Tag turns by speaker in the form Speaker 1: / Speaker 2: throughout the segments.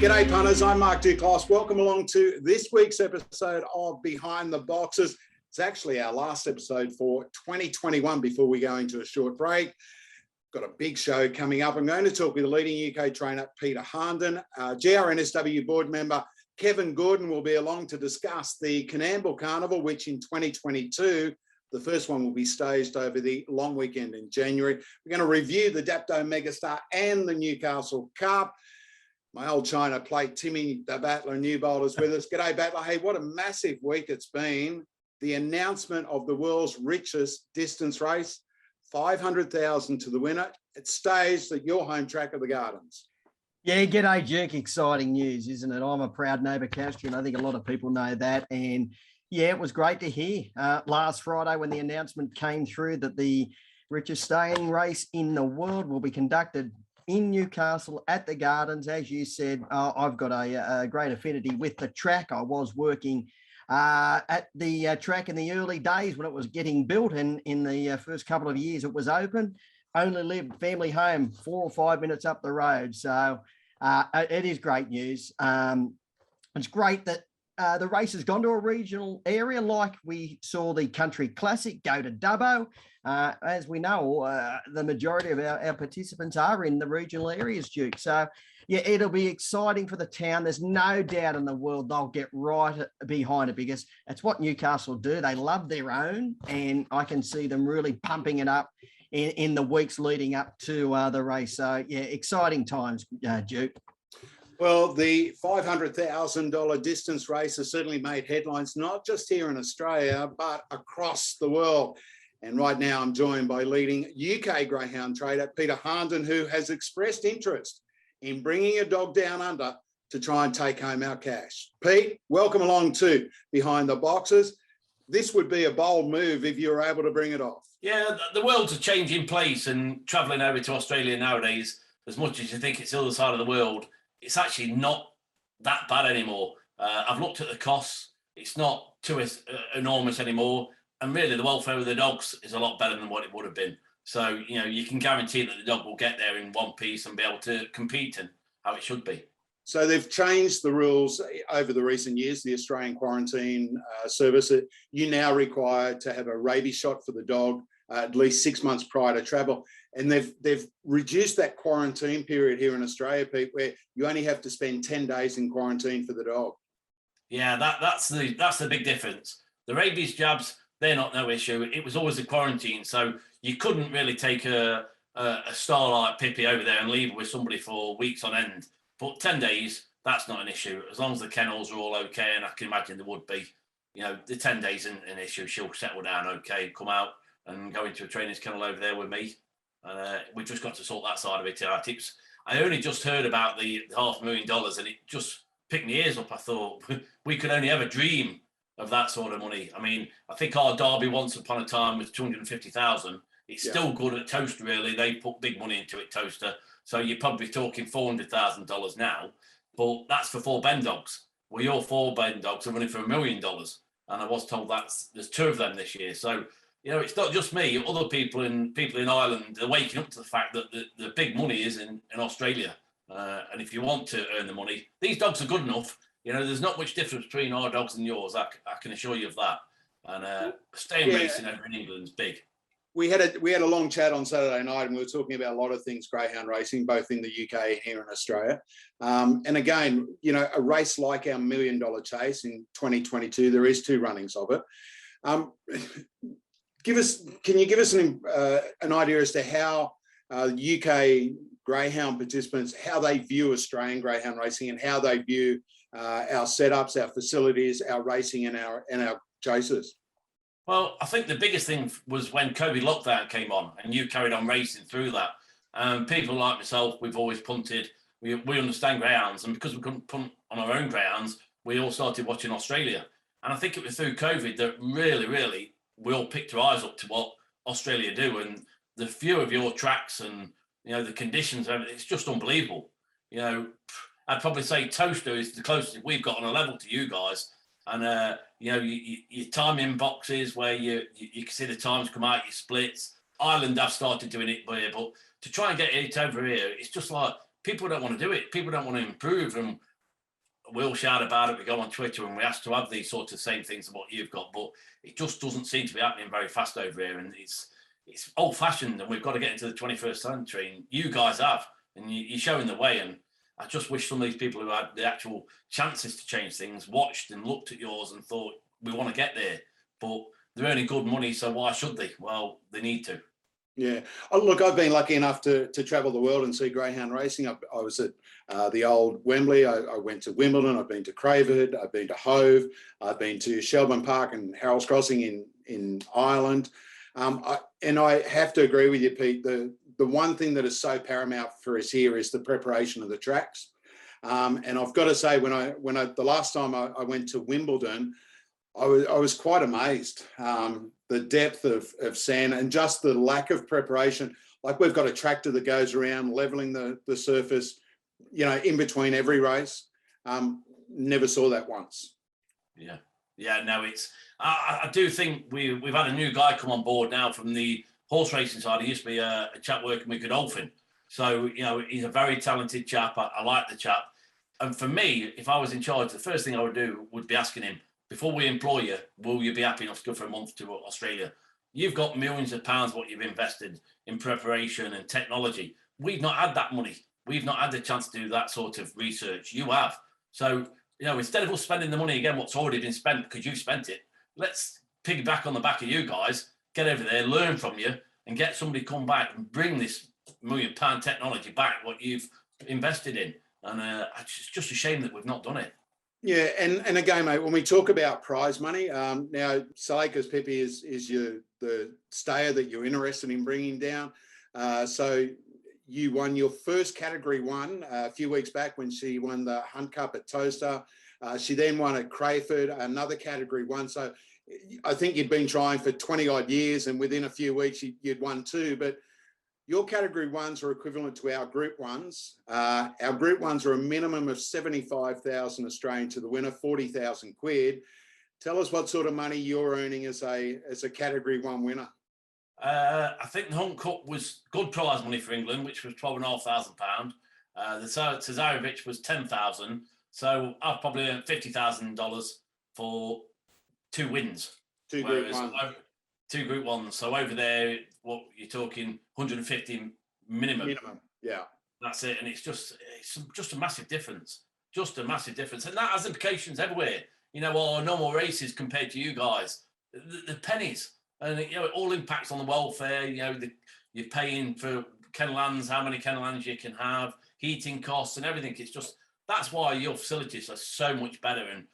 Speaker 1: G'day punters, I'm Mark Duclos. Welcome along to this week's episode of Behind the Boxes. It's actually our last episode for 2021 before we go into a short break. Got a big show coming up. I'm going to talk with the leading UK trainer, Peter Harnden. GRNSW Board member, Kevin Gordon, will be along to discuss the Coonamble Carnival, which in 2022, the first one will be staged over the long weekend in January. We're going to review the Dapto Megastar and the Newcastle Cup. My old China plate, Timmy the Battler Newbold is with us. G'day, Battler. Hey, what a massive week it's been. The announcement of the world's richest distance race, 500,000 to the winner. It staged at your home track of the Gardens.
Speaker 2: Yeah, g'day, Jerk. Exciting news, isn't it? I'm a proud neighbour Castrian. I think a lot of people know that. And yeah, it was great to hear last Friday when the announcement came through that the richest staying race in the world will be conducted in Newcastle at the Gardens. As you said, I've got a great affinity with the track. I was working at the track in the early days when it was getting built, and in the first couple of years it was open. Only lived family home 4 or 5 minutes up the road. So it is great news. It's great that the race has gone to a regional area, like we saw the Country Classic go to Dubbo. As we know, the majority of our participants are in the regional areas, Duke. So, yeah, it'll be exciting for the town. There's no doubt in the world they'll get right behind it because it's what Newcastle do. They love their own, and I can see them really pumping it up in the weeks leading up to the race. So, yeah, exciting times, Duke.
Speaker 1: Well, the $500,000 distance race has certainly made headlines, not just here in Australia, but across the world. And right now I'm joined by leading UK greyhound trader, Peter Harnden, who has expressed interest in bringing a dog down under to try and take home our cash. Pete, welcome along to Behind the Boxes. This would be a bold move if you were able to bring it off.
Speaker 3: Yeah, the world's a changing place, and travelling over to Australia nowadays, as much as you think it's the other side of the world, it's actually not that bad anymore. I've looked at the costs. It's not too enormous anymore. And really, the welfare of the dogs is a lot better than what it would have been. So, you know, you can guarantee that the dog will get there in one piece and be able to compete in how it should be.
Speaker 1: So they've changed the rules over the recent years, the Australian Quarantine Service. You now require to have a rabies shot for the dog at least 6 months prior to travel. And they've reduced that quarantine period here in Australia, Pete, where you only have to spend 10 days in quarantine for the dog.
Speaker 3: Yeah, that's the big difference. The rabies jabs, they're not no issue. It was always a quarantine, so you couldn't really take a star like Pippy over there and leave her with somebody for weeks on end. But 10 days, that's not an issue. As long as the kennels are all okay, and I can imagine there would be, you know, the 10 days isn't an issue. She'll settle down okay, come out and go into a trainer's kennel over there with me. And we've just got to sort that side of it out. I only just heard about the $500,000 and it just picked my ears up. I thought we could only ever dream of that sort of money. I mean, I think our derby once upon a time was 250,000. It's still good at Toaster, really. They put big money into it, Toaster. So you're probably talking $400,000 now. But that's for 4 Ben dogs. Well, your 4 Ben dogs are running for $1 million. And I was told there's 2 of them this year. So, you know, it's not just me. Other people in Ireland are waking up to the fact that the big money is in Australia. And if you want to earn the money, these dogs are good enough. You know, there's not much difference between our dogs and yours. I can assure you of that. And staying racing over in England is big.
Speaker 1: We had a long chat on Saturday night, and we were talking about a lot of things greyhound racing, both in the UK and here in Australia. And again, you know, a race like our $1 million chase in 2022, there is 2 runnings of it. Can you give us an idea as to how UK greyhound participants, how they view Australian greyhound racing and how they view our setups, our facilities, our racing and our chases?
Speaker 3: Well, I think the biggest thing was when COVID lockdown came on and you carried on racing through that. People like myself, we've always punted. We understand greyhounds, and because we couldn't punt on our own greyhounds, we all started watching Australia. And I think it was through COVID that really we all picked our eyes up to what Australia do, and the view of your tracks and, you know, the conditions, it's just unbelievable. You know, I'd probably say Toaster is the closest we've got on a level to you guys. And, you know, your timing boxes where you can see the times come out, your splits. Ireland have started doing it here, but to try and get it over here, it's just like people don't want to do it. People don't want to improve. And we'll shout about it. We go on Twitter and we ask to have these sort of same things what you've got, but it just doesn't seem to be happening very fast over here. And it's old fashioned, and we've got to get into the 21st century. And you guys have, and you're showing the way. And I just wish some of these people who had the actual chances to change things watched and looked at yours and thought, we want to get there, but they're earning good money, so why should they? Well, they need to.
Speaker 1: Yeah. Oh, look, I've been lucky enough to travel the world and see greyhound racing. I was at the old Wembley. I went to Wimbledon. I've been to Craverd. I've been to Hove. I've been to Shelburne Park and Harold's Crossing in Ireland. And I have to agree with you, Pete. The one thing that is so paramount for us here is the preparation of the tracks. And I've got to say, the last time I went to Wimbledon, I was quite amazed. The depth of sand and just the lack of preparation. Like, we've got a tractor that goes around leveling the surface, in between every race. Never saw that once.
Speaker 3: Yeah, no, it's, I do think we've had a new guy come on board now from the horse racing side. He used to be a chap working with Godolphin. So, he's a very talented chap. I like the chap. And for me, if I was in charge, the first thing I would do would be asking him, before we employ you, will you be happy enough to go for a month to Australia? You've got millions of pounds what you've invested in preparation and technology. We've not had that money. We've not had the chance to do that sort of research. You have. So, instead of us spending the money again, what's already been spent because you spent it, let's piggyback on the back of you guys, get over there, learn from you, and get somebody come back and bring this £1 million technology back, what you've invested in. And it's just a shame that we've not done it.
Speaker 1: Yeah, and again, mate, when we talk about prize money, now Salacres Pippy is the stayer that you're interested in bringing down. So you won your first Category 1 a few weeks back when she won the Hunt Cup at Toaster. She then won at Crayford, another Category 1. So I think you'd been trying for 20 odd years, and within a few weeks you'd won 2. But your Category 1s are equivalent to our Group 1s. Our Group 1s are a minimum of 75,000 Australian to the winner, 40,000 quid. Tell us what sort of money you're earning as a Category 1 winner.
Speaker 3: I think the Hunt Cup was good prize money for England, which was £12,500. The Cesarevich was $10,000. So I've probably earned $50,000 for 2 wins.
Speaker 1: 2 Group 1s.
Speaker 3: 2 Group 1s. So over there, what you're talking, 150 minimum.
Speaker 1: Yeah.
Speaker 3: That's it. And it's just a massive difference. Just a massive difference. And that has implications everywhere. Our normal races compared to you guys, the pennies. And, it all impacts on the welfare. You're paying for kennel lands, how many kennel lands you can have, heating costs and everything. It's just, that's why your facilities are so much better. And,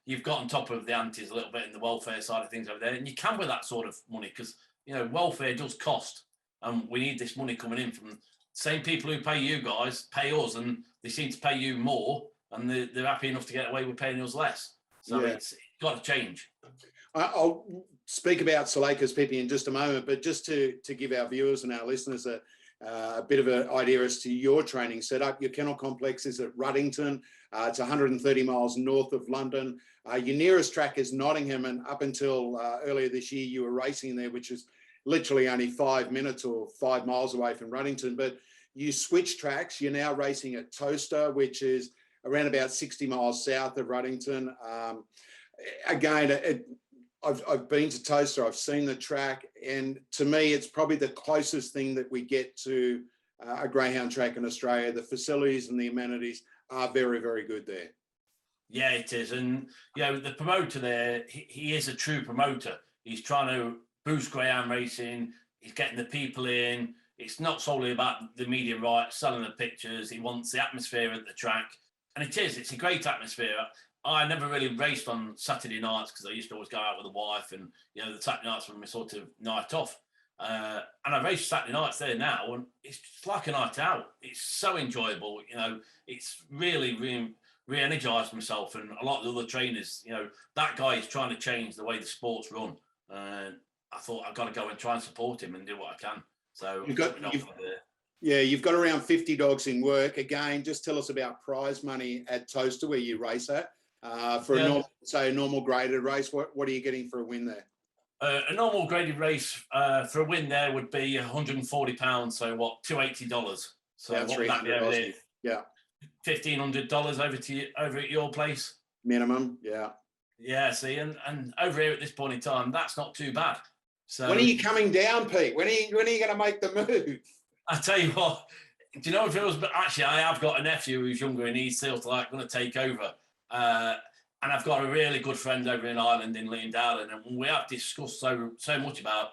Speaker 3: you've got on top of the antis a little bit in the welfare side of things over there. And you can with that sort of money because, welfare does cost. And we need this money coming in from the same people who pay you guys, pay us, and they seem to pay you more. And they're happy enough to get away with paying us less. So it's got to change.
Speaker 1: I'll speak about Salacres Pippy in just a moment, but just to give our viewers and our listeners a bit of an idea as to your training setup. Your kennel complex is at Ruddington. It's 130 miles north of London. Your nearest track is Nottingham, and up until earlier this year, you were racing there, which is literally only 5 minutes or 5 miles away from Ruddington. But you switch tracks. You're now racing at Toaster, which is around about 60 miles south of Ruddington. Again, I've been to Toaster, I've seen the track, and to me, it's probably the closest thing that we get to a greyhound track in Australia. The facilities and the amenities are very, very good there.
Speaker 3: Yeah, it is. And, the promoter there, he is a true promoter. He's trying to boost greyhound racing. He's getting the people in. It's not solely about the media rights, selling the pictures. He wants the atmosphere at the track. And it's a great atmosphere. I never really raced on Saturday nights because I used to always go out with the wife, and the Saturday nights were my sort of night off. And I race Saturday nights there now, and it's just like a night out. It's so enjoyable. It's really re-energized myself, and a lot of the other trainers. That guy is trying to change the way the sport's run, and I thought I've got to go and try and support him and do what I can. So
Speaker 1: you've got around 50 dogs in work. Again, just tell us about prize money at Toaster where you race at. For a normal graded race, what are you getting for a win there?
Speaker 3: A normal graded race for a win there would be £140. So what, $280? So
Speaker 1: that's
Speaker 3: what would that be over there?
Speaker 1: Yeah.
Speaker 3: $1,500 over at your place.
Speaker 1: Minimum, yeah.
Speaker 3: Yeah, see, and over here at this point in time, that's not too bad. So
Speaker 1: when are you coming down, Pete? When are you going to make the move?
Speaker 3: I tell you what, do you know if it was? But actually, I have got a nephew who's younger, and he's still like going to take over. And I've got a really good friend over in Ireland, in Leandalen, and we have discussed so much about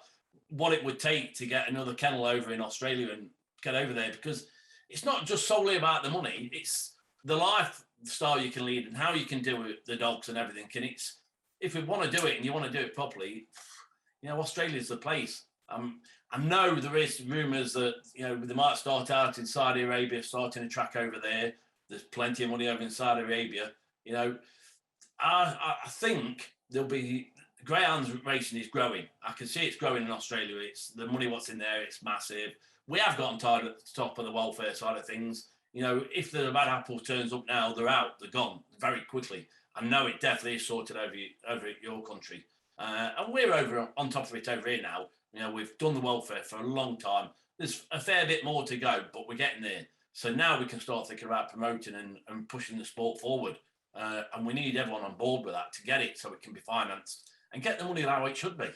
Speaker 3: what it would take to get another kennel over in Australia and get over there, because it's not just solely about the money; it's the lifestyle you can lead and how you can deal with the dogs and everything. And it's, if you want to do it and you want to do it properly, you know, Australia's the place. I know there is rumours that, you know, they might start out in Saudi Arabia, starting a track over there. There's plenty of money over in Saudi Arabia. You know, I think there'll be, greyhounds racing is growing. I can see it's growing in Australia. It's the money what's in there. It's massive. We have gotten tired at the top of the welfare side of things. You know, if the bad apple turns up now, they're out, they're gone very quickly. I know it definitely is sorted over at your country. And we're over on top of it over here now. You know, we've done the welfare for a long time. There's a fair bit more to go, but we're getting there. So now we can start thinking about promoting and pushing the sport forward. And we need everyone on board with that to get it so it can be financed and get the money how it should be.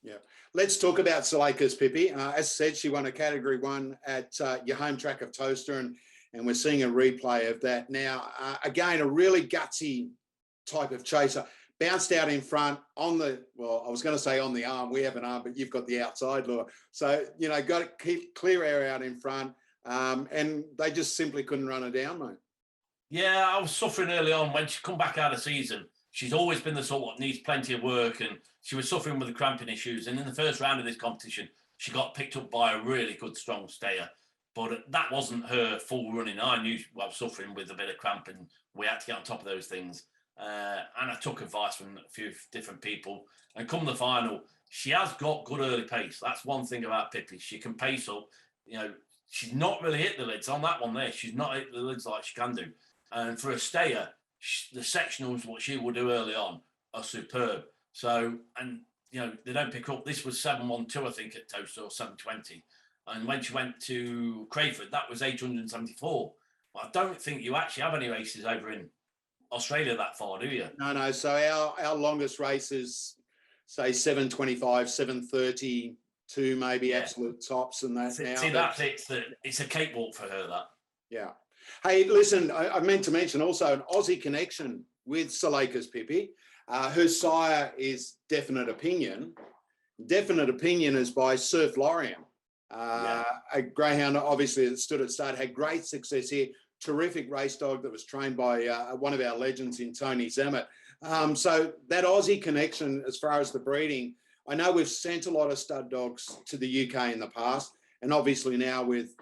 Speaker 1: Yeah. Let's talk about Salacres Pippy. As I said, she won a Category 1 at your home track of Toaster, and we're seeing a replay of that now. Again, a really gutsy type of chaser. Bounced out in front on the, well, I was going to say on the arm. We have an arm, but you've got the outside lure. So, you know, got to keep clear air out in front. And they just simply couldn't run her down, mate.
Speaker 3: Yeah, I was suffering early on when she come back out of season. She's always been the sort that needs plenty of work, and she was suffering with the cramping issues. And in the first round of this competition, she got picked up by a really good, strong stayer. But that wasn't her full running. I knew I was suffering with a bit of cramp, and we had to get on top of those things. And I took advice from a few different people. And come the final, she has got good early pace. That's one thing about Pippy. She can pace up. You know, she's not really hit the lids on that one there. She's not hit the lids like she can do. And for a stayer, the sectionals, what she will do early on, are superb. So, and, you know, they don't pick up. This was 712, I think, at Toaster, or 720. And when she went to Crayford, that was 874. But I don't think you actually have any races over in Australia that far, do you?
Speaker 1: No. So our longest race is, say, 725, 732, maybe absolute tops, and that.
Speaker 3: See, that's it. It's a cakewalk for her, that.
Speaker 1: Yeah. Hey, listen, I meant to mention also an Aussie connection with Salacres Pippy. Her sire is Definite Opinion. Definite Opinion is by Surf Lorient, a greyhound, obviously, that stood at start, had great success here. Terrific race dog that was trained by one of our legends in Tony Zammit. So that Aussie connection, as far as the breeding, I know we've sent a lot of stud dogs to the UK in the past, and obviously now with,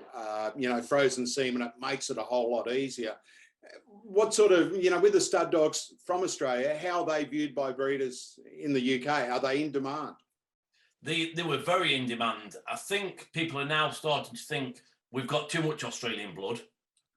Speaker 1: you know, frozen semen, it makes it a whole lot easier. What sort of, you know, with the stud dogs from Australia, how are they viewed by breeders in the UK? Are they in demand?
Speaker 3: They were very in demand. I think people are now starting to think we've got too much Australian blood,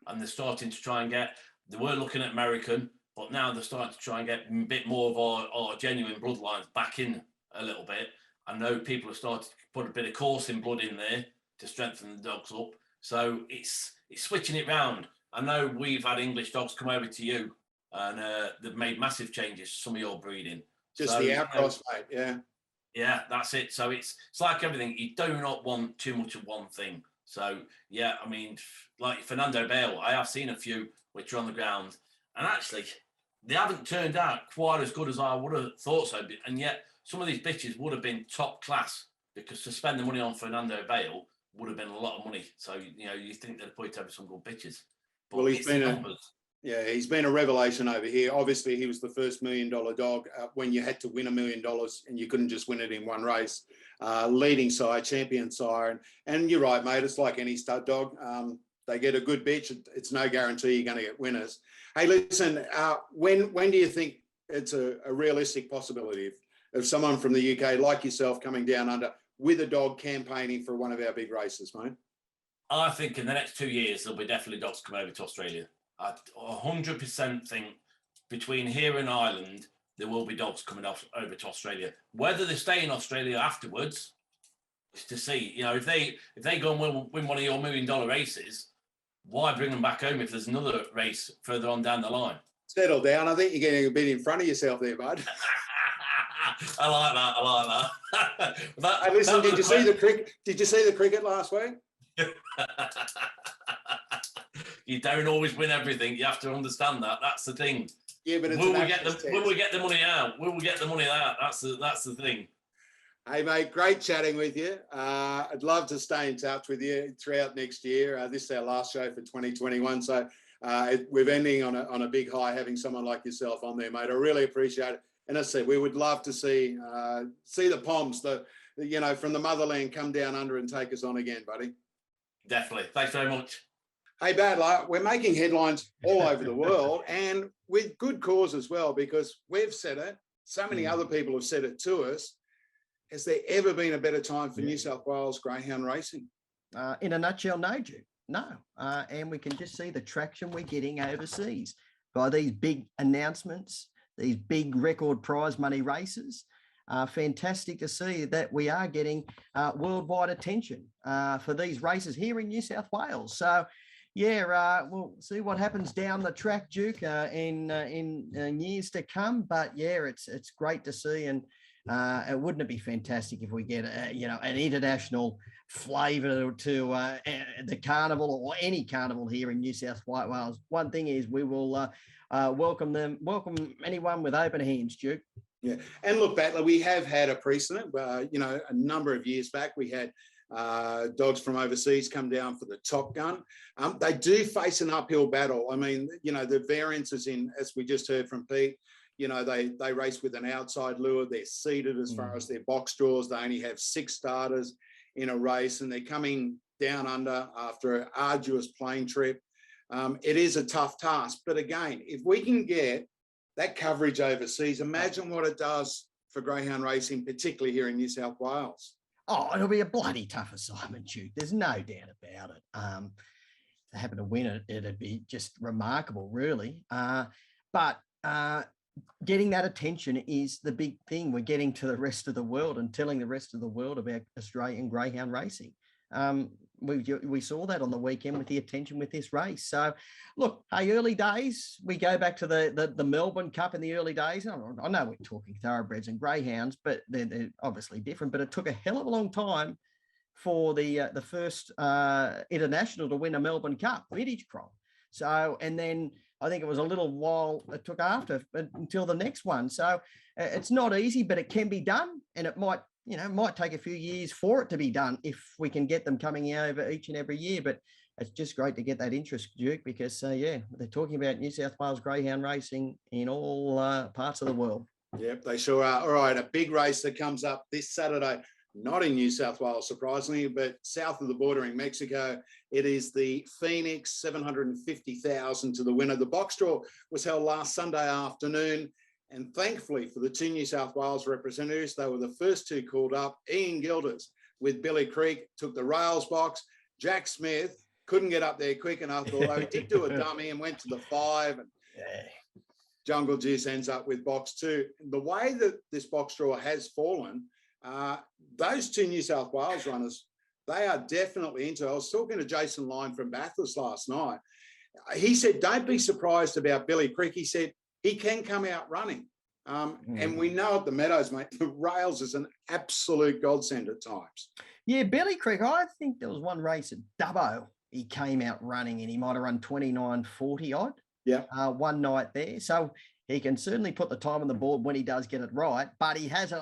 Speaker 3: and they're starting to try and get, they were looking at American, but now they're starting to try and get a bit more of our genuine bloodlines back in a little bit. I know people have started to put a bit of coursing blood in there to strengthen the dogs up. So it's switching it round. I know we've had English dogs come over to you, and they've made massive changes to some of your breeding.
Speaker 1: Just
Speaker 3: so,
Speaker 1: the outcross, mate, yeah.
Speaker 3: Yeah, that's it. So it's like everything. You do not want too much of one thing. So, yeah, I mean, like Fernando Bale, I have seen a few which are on the ground, and actually, they haven't turned out quite as good as I would have thought so. And yet, some of these bitches would have been top class, because to spend the money on Fernando Bale would have been a lot of money. So, you know, you think they'd put over some good bitches. But
Speaker 1: Well, he's been a revelation over here. Obviously, he was the first $1 million dog when you had to win $1 million, and you couldn't just win it in one race. Leading sire, champion sire. And you're right, mate. It's like any stud dog. They get a good bitch. It's no guarantee you're going to get winners. Hey, listen, when do you think it's a realistic possibility of someone from the UK like yourself coming down under with a dog campaigning for one of our big races, mate?
Speaker 3: I think in the next 2 years, there'll be definitely dogs come over to Australia. I 100% think between here and Ireland, there will be dogs coming over to Australia. Whether they stay in Australia afterwards is to see. You know, if they go and win one of your $1 million races, why bring them back home if there's another race further on down the line?
Speaker 1: Settle down. I think you're getting a bit in front of yourself there, bud.
Speaker 3: I like that. I like that.
Speaker 1: Hey, listen, did you see the cricket? Did you see the cricket last week?
Speaker 3: You don't always win everything. You have to understand that. That's the thing.
Speaker 1: Yeah, but it's
Speaker 3: will we get the money out? Will we get the money out? That's the thing.
Speaker 1: Hey, mate, great chatting with you. I'd love to stay in touch with you throughout next year. This is our last show for 2021, so we're ending on a big high having someone like yourself on there, mate. I really appreciate it. And as I said, we would love to see the Poms, from the motherland come down under and take us on again, buddy.
Speaker 3: Definitely. Thanks very much.
Speaker 1: Hey, Badler, we're making headlines all over the world and with good cause as well, because we've said it. So many other people have said it to us. Has there ever been a better time for New South Wales greyhound racing?
Speaker 2: In a nutshell, no, Duke. No. And we can just see the traction we're getting overseas by these big announcements, these big record prize money races. Fantastic to see that we are getting worldwide attention for these races here in New South Wales. So, we'll see what happens down the track, Duke, in years to come. But it's great to see, and wouldn't it be fantastic if we get an international flavour to the carnival or any carnival here in New South Wales? One thing is we will welcome anyone with open hands, Duke.
Speaker 1: Yeah, and look, Battler, we have had a precedent. A number of years back, we had dogs from overseas come down for the Top Gun. They do face an uphill battle. I mean, the variances in, as we just heard from Pete, they race with an outside lure. They're seated as far as their box draws. They only have 6 starters in a race, and they're coming down under after an arduous plane trip. It is a tough task. But again, if we can get that coverage overseas, imagine what it does for greyhound racing, particularly here in New South Wales.
Speaker 2: Oh, it'll be a bloody tough assignment, Duke. There's no doubt about it. To happen to win it, it'd be just remarkable, really. But getting that attention is the big thing. We're getting to the rest of the world and telling the rest of the world about Australian greyhound racing. We saw that on the weekend with the attention with this race. So, look, hey, early days, we go back to the Melbourne Cup in the early days. I know we're talking thoroughbreds and greyhounds, but they're obviously different. But it took a hell of a long time for the first international to win a Melbourne Cup vintage crop. So, and then I think it was a little while it took after until the next one. So it's not easy, but it can be done, and it might take a few years for it to be done if we can get them coming over each and every year. But it's just great to get that interest, Duke, because, they're talking about New South Wales greyhound racing in all parts of the world.
Speaker 1: Yep, they sure are. All right, a big race that comes up this Saturday, not in New South Wales, surprisingly, but south of the border in Mexico. It is the Phoenix 750,000 to the winner. The box draw was held last Sunday afternoon. And thankfully for the 2 New South Wales representatives, they were the first 2 called up. Ian Gilders with Billy Creek took the rails box. Jack Smith couldn't get up there quick enough, although he did do a dummy and went to the 5. And Jungle Juice ends up with box 2. The way that this box draw has fallen, those 2 New South Wales runners, they are definitely into it. I was talking to Jason Lyne from Bathurst last night. He said, don't be surprised about Billy Creek. He said, he can come out running. And we know at the Meadows, mate, the rails is an absolute godsend at times.
Speaker 2: Yeah, Billy Creek, I think there was one race at Dubbo. He came out running and he might have run 29:40 odd.
Speaker 1: Yeah.
Speaker 2: One night there. So he can certainly put the time on the board when he does get it right. But he hasn't,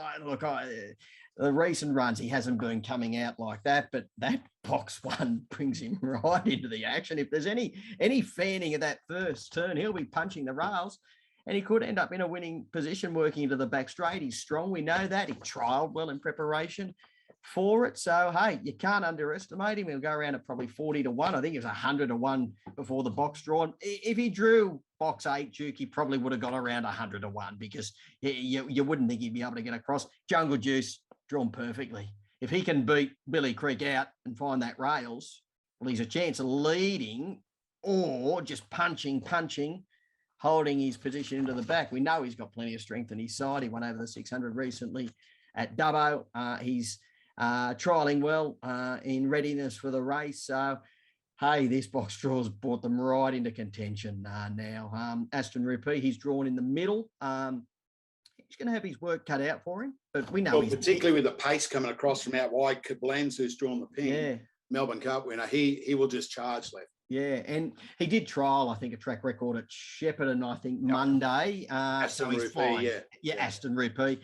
Speaker 2: the recent runs, he hasn't been coming out like that. But that box 1 brings him right into the action. If there's any fanning of that first turn, he'll be punching the rails. And he could end up in a winning position working into the back straight. He's strong. We know that. He trialled well in preparation for it. So, hey, you can't underestimate him. He'll go around at probably 40 to 1. I think it was 100 to 1 before the box draw. If he drew box 8, Duke, he probably would have got around 100 to 1 because you wouldn't think he'd be able to get across. Jungle Juice drawn perfectly. If he can beat Billy Creek out and find that rails, well, he's a chance of leading or just punching, holding his position into the back. We know he's got plenty of strength in his side. He won over the 600 recently at Dubbo. He's trialling well in readiness for the race. So hey, this box draw's brought them right into contention now. Aston Rupee, he's drawn in the middle. He's going to have his work cut out for him, but we know
Speaker 1: well, particularly with the pace coming across from out wide, Koblenz, who's drawn the pin,
Speaker 2: yeah.
Speaker 1: Melbourne Cup winner, he will just charge left.
Speaker 2: Yeah, and he did trial, I think, a track record at Shepparton, I think, Monday.
Speaker 1: Aston
Speaker 2: so he's
Speaker 1: Rupee,
Speaker 2: fine.
Speaker 1: yeah.
Speaker 2: Aston Rupee.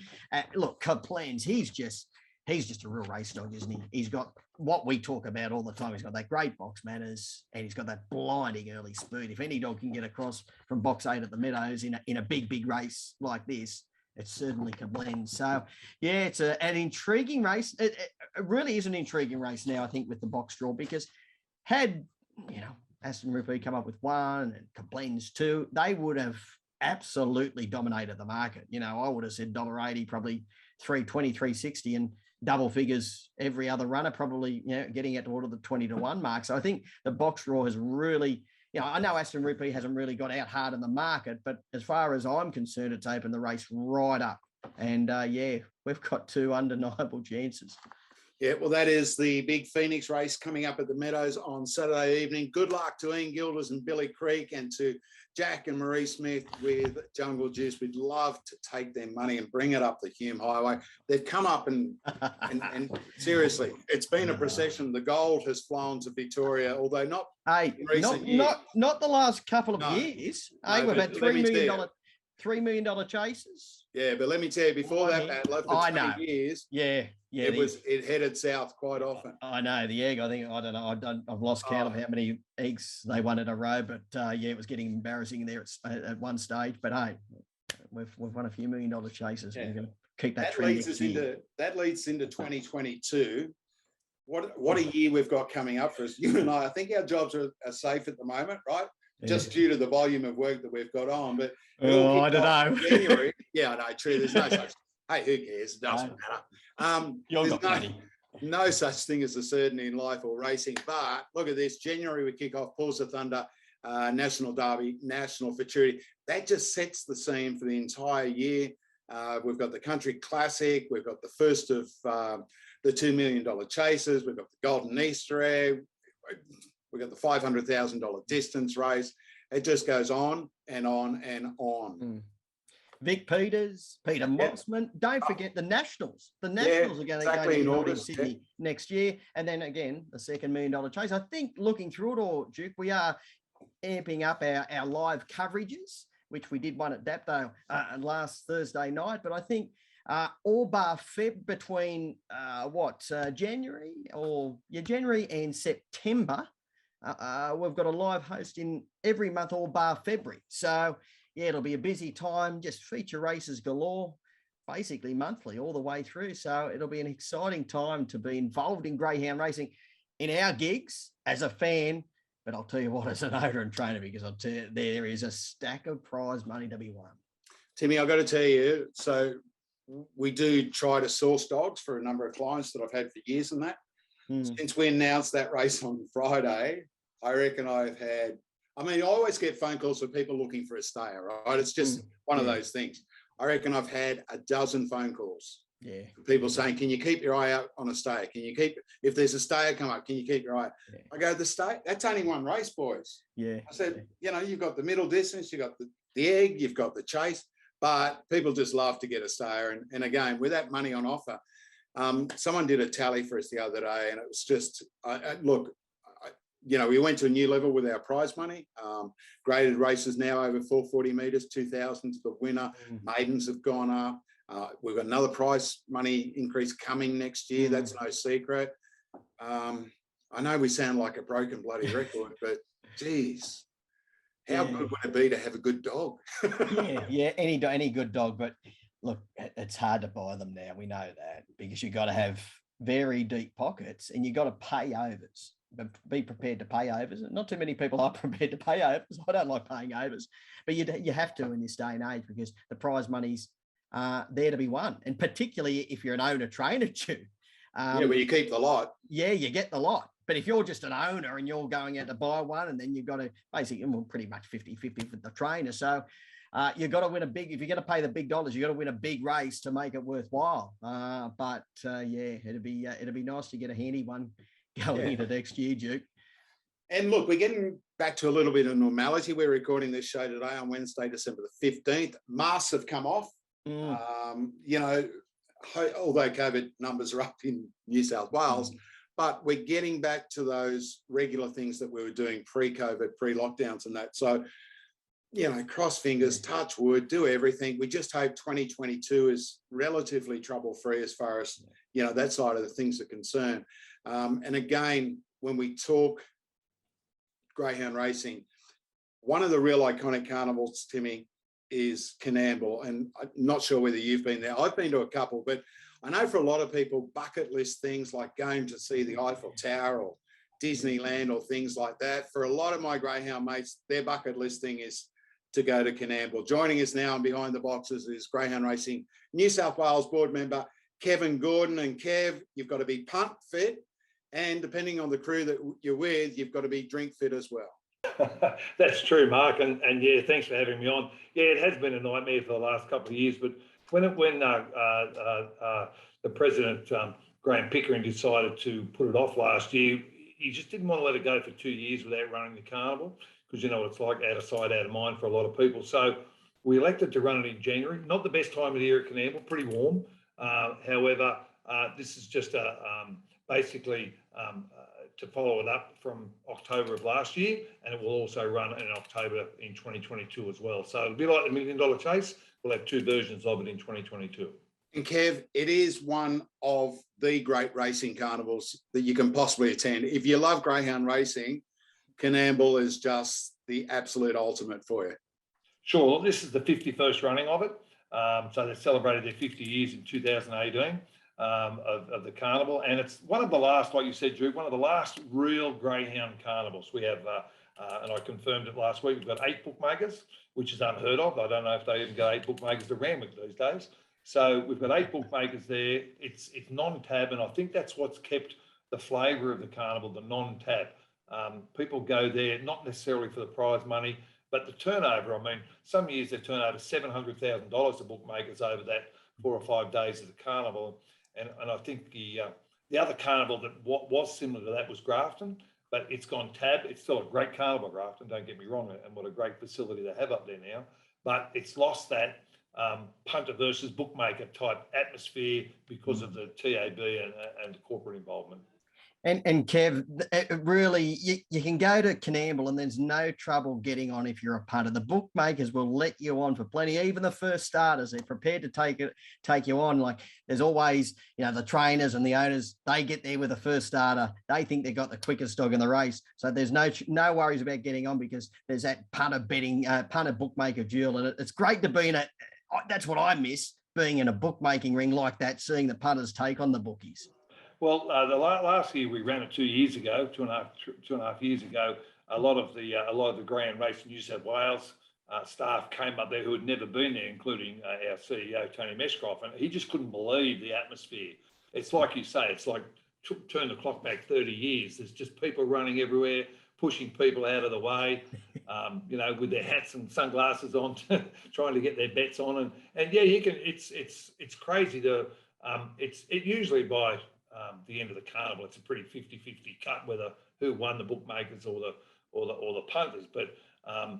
Speaker 2: Look, Koblenz, he's just a real race dog, isn't he? He's got what we talk about all the time. He's got that great box manners, and he's got that blinding early speed. If any dog can get across from box 8 at the Meadows in a big race like this, it's certainly Koblenz. So, yeah, it's an intriguing race. It really is an intriguing race now, I think, with the box draw, because had Aston Rupee come up with 1 and Koblenz 2, they would have absolutely dominated the market. I would have said $1.80, probably $3.20, $3.60, and double figures every other runner, probably getting it toward the 20-1 mark. So I think the box draw has really, I know Aston Rupee hasn't really got out hard in the market, but as far as I'm concerned, it's opened the race right up. And we've got 2 undeniable chances.
Speaker 1: Yeah, well, that is the big Phoenix race coming up at the Meadows on Saturday evening. Good luck to Ian Gilders and Billy Creek, and to Jack and Marie Smith with Jungle Juice. We'd love to take their money and bring it up the Hume Highway. They've come up and seriously, it's been a procession. The gold has flown to Victoria, although not in recent years.
Speaker 2: Not the last couple of years.
Speaker 1: No,
Speaker 2: we've had $3 million chases.
Speaker 1: Yeah, but let me tell you, before that battle, for 20 years, it headed south quite often.
Speaker 2: I know the egg. I don't know. I've lost count of how many eggs they won in a row, but it was getting embarrassing there at one stage. But hey, we've won a few $1 million chases. Yeah. We're going to keep that trend.
Speaker 1: That leads into 2022. What a year we've got coming up for us. You and I think our jobs are safe at the moment, right? Just due to the volume of work that we've got on. But
Speaker 2: I don't know.
Speaker 1: January. Yeah, I know, true. There's no such. Hey, who cares? It doesn't matter. There's no such thing as a certainty in life or racing. But look at this. January we kick off Pulse of Thunder, National Derby, National Futurity. That just sets the scene for the entire year. We've got the Country Classic. We've got the first of the $2 million chases. We've got the Golden Easter egg. We've got the $500,000 distance race. It just goes on and on and on.
Speaker 2: Vic Peters, Peter Mossman. Don't forget the Nationals. The Nationals are going to go to Sydney next year. And then again, the second $1 million chase. I think looking through it all, Duke, we are amping up our live coverages, which we did one at Dapto last Thursday night. But I think all bar Feb between January and September, we've got a live host in every month, all bar February. So, it'll be a busy time, just feature races galore, basically monthly all the way through. So it'll be an exciting time to be involved in greyhound racing in our gigs as a fan. But I'll tell you what, as an owner and trainer, because I'll tell you, there is a stack of prize money to be won.
Speaker 1: Timmy, I've got to tell you, so we do try to source dogs for a number of clients that I've had for years and that. Since we announced that race on Friday, I reckon I've had, I always get phone calls from people looking for a stayer, right? It's just one of those things. I reckon I've had a dozen phone calls. Yeah. People saying, can you keep your eye out on a stayer? If there's a stayer come up, can you keep your eye out? Yeah. I go, the stayer, that's only one race, boys. Yeah. I said, you've got the middle distance, you've got the egg, you've got the chase, but people just love to get a stayer. And again, with that money on offer, someone did a tally for us the other day, and it was just, we went to a new level with our prize money. Graded races now over 440 metres, 2,000 to the winner. Maidens have gone up. We've got another prize money increase coming next year. That's no secret. I know we sound like a broken bloody record, but geez, how good would it be to have a good dog?
Speaker 2: Any good dog. But look, it's hard to buy them now. We know that, because you've got to have very deep pockets and you've got to pay overs. But be prepared to pay overs. Not too many people are prepared to pay overs. I don't like paying overs, but you have to in this day and age, because the prize money's there to be won. And particularly if you're an owner-trainer,
Speaker 1: where you keep the lot. Yeah,
Speaker 2: you get the lot. But if you're just an owner and you're going out to buy one, and then you've got to basically, pretty much 50-50 for the trainer. So you've got to win if you're going to pay the big dollars, you've got to win a big race to make it worthwhile. It'd be nice to get a handy one going into next year, Duke.
Speaker 1: And look, we're getting back to a little bit of normality. We're recording this show today on Wednesday, December the 15th. Masks have come off. You know, although COVID numbers are up in New South Wales, but we're getting back to those regular things that we were doing pre-COVID, pre-lockdowns and that. So, you know, cross fingers, touch wood, do everything. We just hope 2022 is relatively trouble-free as far as, you know, that side of the things are concerned. And again, when we talk greyhound racing, one of the real iconic carnivals, Timmy, is Canamble. And I'm not sure whether you've been there. I've been to a couple, but I know for a lot of people, bucket list things like going to see the Eiffel Tower or Disneyland or things like that. For a lot of my greyhound mates, their bucket list thing is to go to Canamble. Joining us now and behind the boxes is Greyhound Racing New South Wales board member Kevin Gordon. And Kev, you've got to be punt fit, and depending on the crew that you're with, you've got to be drink fit as well.
Speaker 4: That's true, Mark, and yeah, thanks for having me on. Yeah, it has been a nightmare for the last couple of years, but when the president, Graham Pickering, decided to put it off last year, he just didn't want to let it go for 2 years without running the carnival, because you know what it's like, out of sight, out of mind for a lot of people. So we elected to run it in January. Not the best time of the year at Canamble, pretty warm. However, this is just basically to follow it up from October of last year, and it will also run in October in 2022 as well. So it'll be like the $1 Million Chase. We'll have 2 versions of it in 2022.
Speaker 1: And Kev, it is one of the great racing carnivals that you can possibly attend. If you love greyhound racing, Canamble is just the absolute ultimate for you.
Speaker 4: Sure, this is the 51st running of it. So they celebrated their 50 years in 2018 of the carnival. And it's one of the last, like you said, Drew, one of the last real greyhound carnivals. We have, and I confirmed it last week, we've got 8 bookmakers, which is unheard of. I don't know if they even got 8 bookmakers to Randwick these days. So we've got 8 bookmakers there. It's non-tab, and I think that's what's kept the flavour of the carnival, the non-tab. People go there not necessarily for the prize money, but the turnover. I mean, some years they turn over $700,000 to bookmakers over that 4 or 5 days of the carnival. And I think the other carnival that was similar to that was Grafton, but it's gone tab. It's still a great carnival, Grafton, don't get me wrong, and what a great facility they have up there now. But it's lost that punter versus bookmaker type atmosphere because of the TAB and corporate involvement.
Speaker 2: And Kev, really, you can go to Canamble and there's no trouble getting on if you're a punter. The bookmakers will let you on for plenty. Even the first starters, they're prepared to take you on. Like there's always, you know, the trainers and the owners, they get there with the first starter. They think they've got the quickest dog in the race. So there's no worries about getting on because there's that punter bookmaker duel. And it's great to be in it. That's what I miss, being in a bookmaking ring like that, seeing the punters take on the bookies.
Speaker 4: Well, the last year we ran it 2 years ago, two and a half years ago. A lot of the Grand Race in New South Wales staff came up there who had never been there, including our CEO Tony Meshcroft, and he just couldn't believe the atmosphere. It's like you say, it's like turn the clock back 30 years. There's just people running everywhere, pushing people out of the way, you know, with their hats and sunglasses on, trying to get their bets on, and yeah, you can. It's crazy to. It usually by the end of the carnival, it's a pretty 50-50 cut whether who won, the bookmakers or the punters. But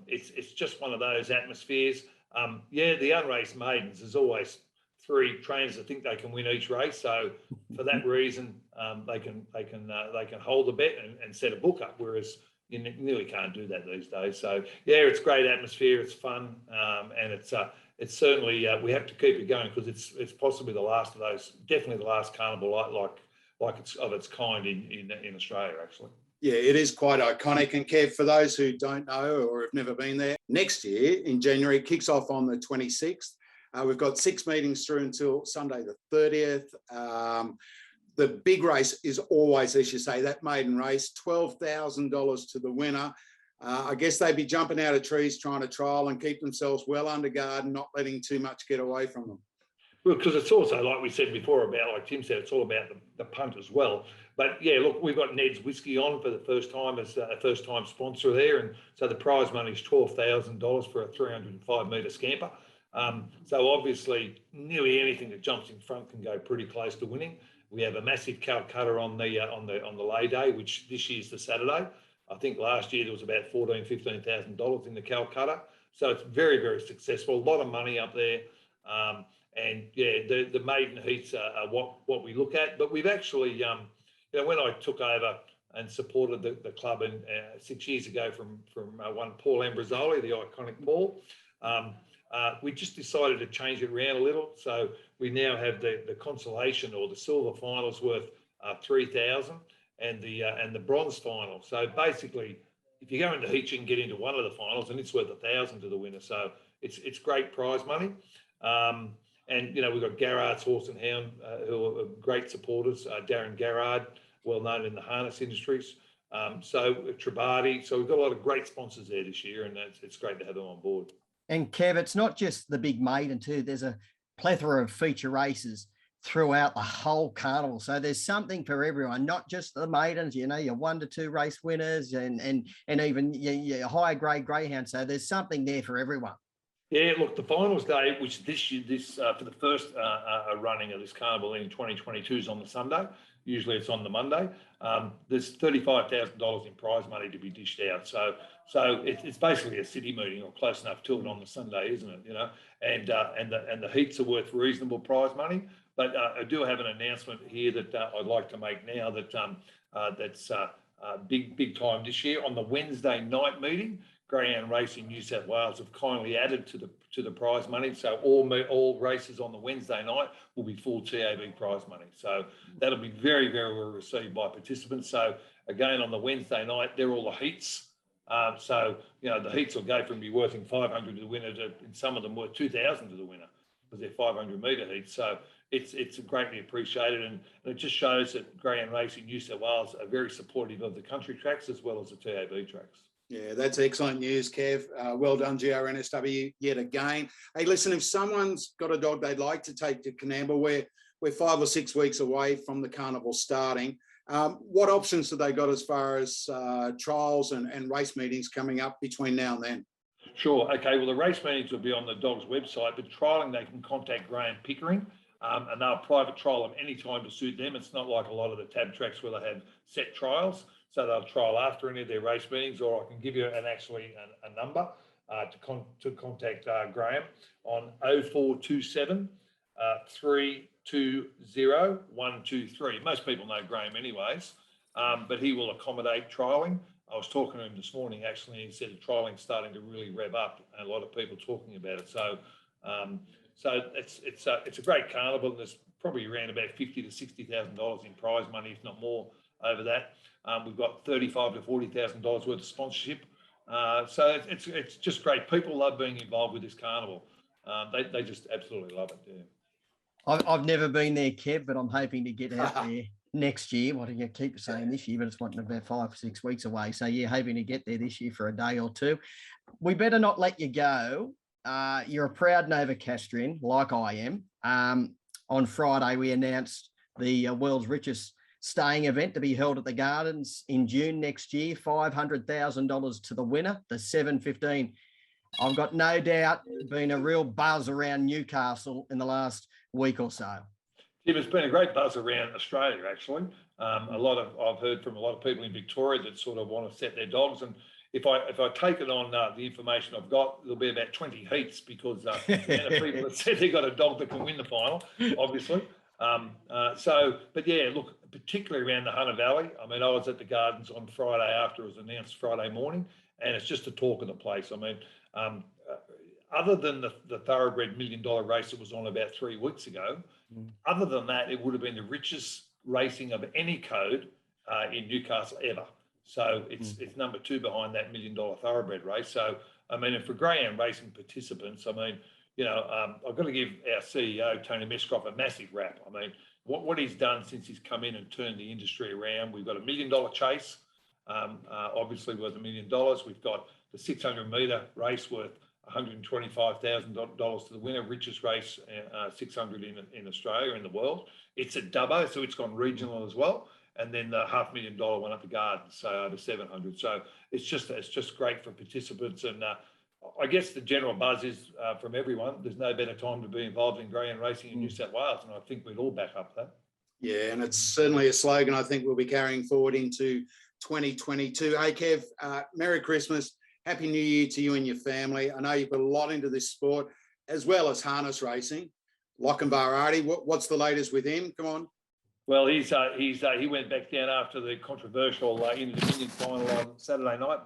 Speaker 4: it's just one of those atmospheres. Yeah, the unraced maidens, there's always 3 trainers that think they can win each race. So for that reason, they can hold the bet and set a book up, whereas you nearly can't do that these days. So yeah, it's great atmosphere, it's fun, and it's certainly we have to keep it going because it's possibly the last of those, definitely the last carnival like it's of its kind in Australia actually.
Speaker 1: Yeah, it is quite iconic. And Kev, for those who don't know or have never been there, next year in January, kicks off on the 26th. We've got 6 meetings through until Sunday the 30th. The big race is always, as you say, that maiden race, $12,000 to the winner. I guess they'd be jumping out of trees trying to trial and keep themselves well under guard and not letting too much get away from them.
Speaker 4: Well, because it's also, like we said before, about, like Tim said, it's all about the punt as well. But yeah, look, we've got Ned's Whiskey on for the first time as a first-time sponsor there, and so the prize money is $12,000 for a 305-metre scamper. So obviously, nearly anything that jumps in front can go pretty close to winning. We have a massive Calcutta on the lay day, which this year's the Saturday. I think last year there was about $14,000-15,000 in the Calcutta. So it's very, very successful. A lot of money up there. And yeah, the maiden heats are what we look at. But we've actually, when I took over and supported the club 6 years ago from one Paul Ambrosoli, the iconic Paul, we just decided to change it around a little. So we now have the consolation or the silver finals worth 3,000 and the bronze final. So basically, if you go into heat, you can get into one of the finals and it's worth 1,000 to the winner. So it's great prize money. And, we've got Garrard's Horse and Hound, who are great supporters. Darren Garrard, well known in the harness industries. So Tribati. So we've got a lot of great sponsors there this year, and it's great to have them on board.
Speaker 2: And Kev, it's not just the big maiden too. There's a plethora of feature races throughout the whole carnival. So there's something for everyone, not just the maidens, your 1 to 2 race winners and even your higher grade greyhounds. So there's something there for everyone.
Speaker 4: Yeah, look, the finals day, which this year, for the first running of this carnival in 2022 is on the Sunday. Usually it's on the Monday. There's $35,000 in prize money to be dished out. So it's basically a city meeting or close enough to it on the Sunday, isn't it? And the heats are worth reasonable prize money. But I do have an announcement here that I'd like to make now that's big time this year. On the Wednesday night meeting, Greyhound Racing New South Wales have kindly added to the prize money. So all races on the Wednesday night will be full TAB prize money. So that'll be very, very well received by participants. So again, on the Wednesday night, they're all the heats. So the heats will go from be worth 500 to the winner to, in some of them, worth 2,000 to the winner because they're 500 metre heats. So it's greatly appreciated, and it just shows that Greyhound Racing New South Wales are very supportive of the country tracks as well as the TAB tracks.
Speaker 1: Yeah, that's excellent news, Kev. Well done, GRNSW, yet again. Hey, listen, if someone's got a dog they'd like to take to Canamble, we're 5 or 6 weeks away from the carnival starting. What options have they got as far as trials and race meetings coming up between now and then?
Speaker 4: Sure. Okay. Well, the race meetings will be on the dog's website, but trialling, they can contact Graham Pickering, and they'll private trial them any time to suit them. It's not like a lot of the tab tracks where they have set trials. So they'll trial after any of their race meetings, or I can give you a number to contact Graham on 0427 320 123. Most people know Graham anyways, but he will accommodate trialling. I was talking to him this morning actually, and he said the trialling's starting to really rev up, and a lot of people talking about it. So it's a great carnival, and there's probably around about $50,000 to $60,000 in prize money, if not more, over that. We've got $35,000 to $40,000 worth of sponsorship. So it's just great. People love being involved with this carnival. They just absolutely love it. Yeah.
Speaker 2: I've never been there, Kev, but I'm hoping to get out there next year. What do you keep saying this year? But it's wanting about 5 or 6 weeks away. So yeah, hoping to get there this year for a day or two. We better not let you go. You're a proud Novocastrian, like I am. On Friday, we announced the world's richest staying event to be held at the Gardens in June next year. $500,000 to the winner, the 715. I've got no doubt been a real buzz around Newcastle in the last week or so.
Speaker 4: Tim, it's been a great buzz around Australia, actually. I've heard from a lot of people in Victoria that sort of want to set their dogs. And if I take it on the information I've got, there'll be about 20 heats because the amount of people that said they got a dog that can win the final, obviously. But yeah, look, particularly around the Hunter Valley. I mean, I was at the Gardens on Friday after it was announced Friday morning, and it's just the talk of the place. I mean, other than the thoroughbred $1 million race that was on about 3 weeks ago, other than that, it would have been the richest racing of any code in Newcastle ever. So it's number 2 behind that $1 million thoroughbred race. So, I mean, and for greyhound racing participants, I mean, I've got to give our CEO, Tony Mescroft, a massive rap. I mean, what he's done since he's come in and turned the industry around. We've got $1 million chase, obviously worth $1 million. We've got the 600-metre race worth $125,000 to the winner, richest race 600 in Australia, in the world. It's a dubbo, so it's gone regional as well. And then the $500,000 one at the Gardens, so over 700. So it's just great for participants. And I guess the general buzz is from everyone, there's no better time to be involved in greyhound racing in New South Wales. And I think we'd all back up that.
Speaker 1: Yeah, and it's certainly a slogan I think we'll be carrying forward into 2022. Hey, Kev, Merry Christmas. Happy New Year to you and your family. I know you put a lot into this sport, as well as harness racing. Lochinvar Artie, what's the latest with him? Come on.
Speaker 4: Well, he went back down after the controversial Inter-Dominion final on Saturday night.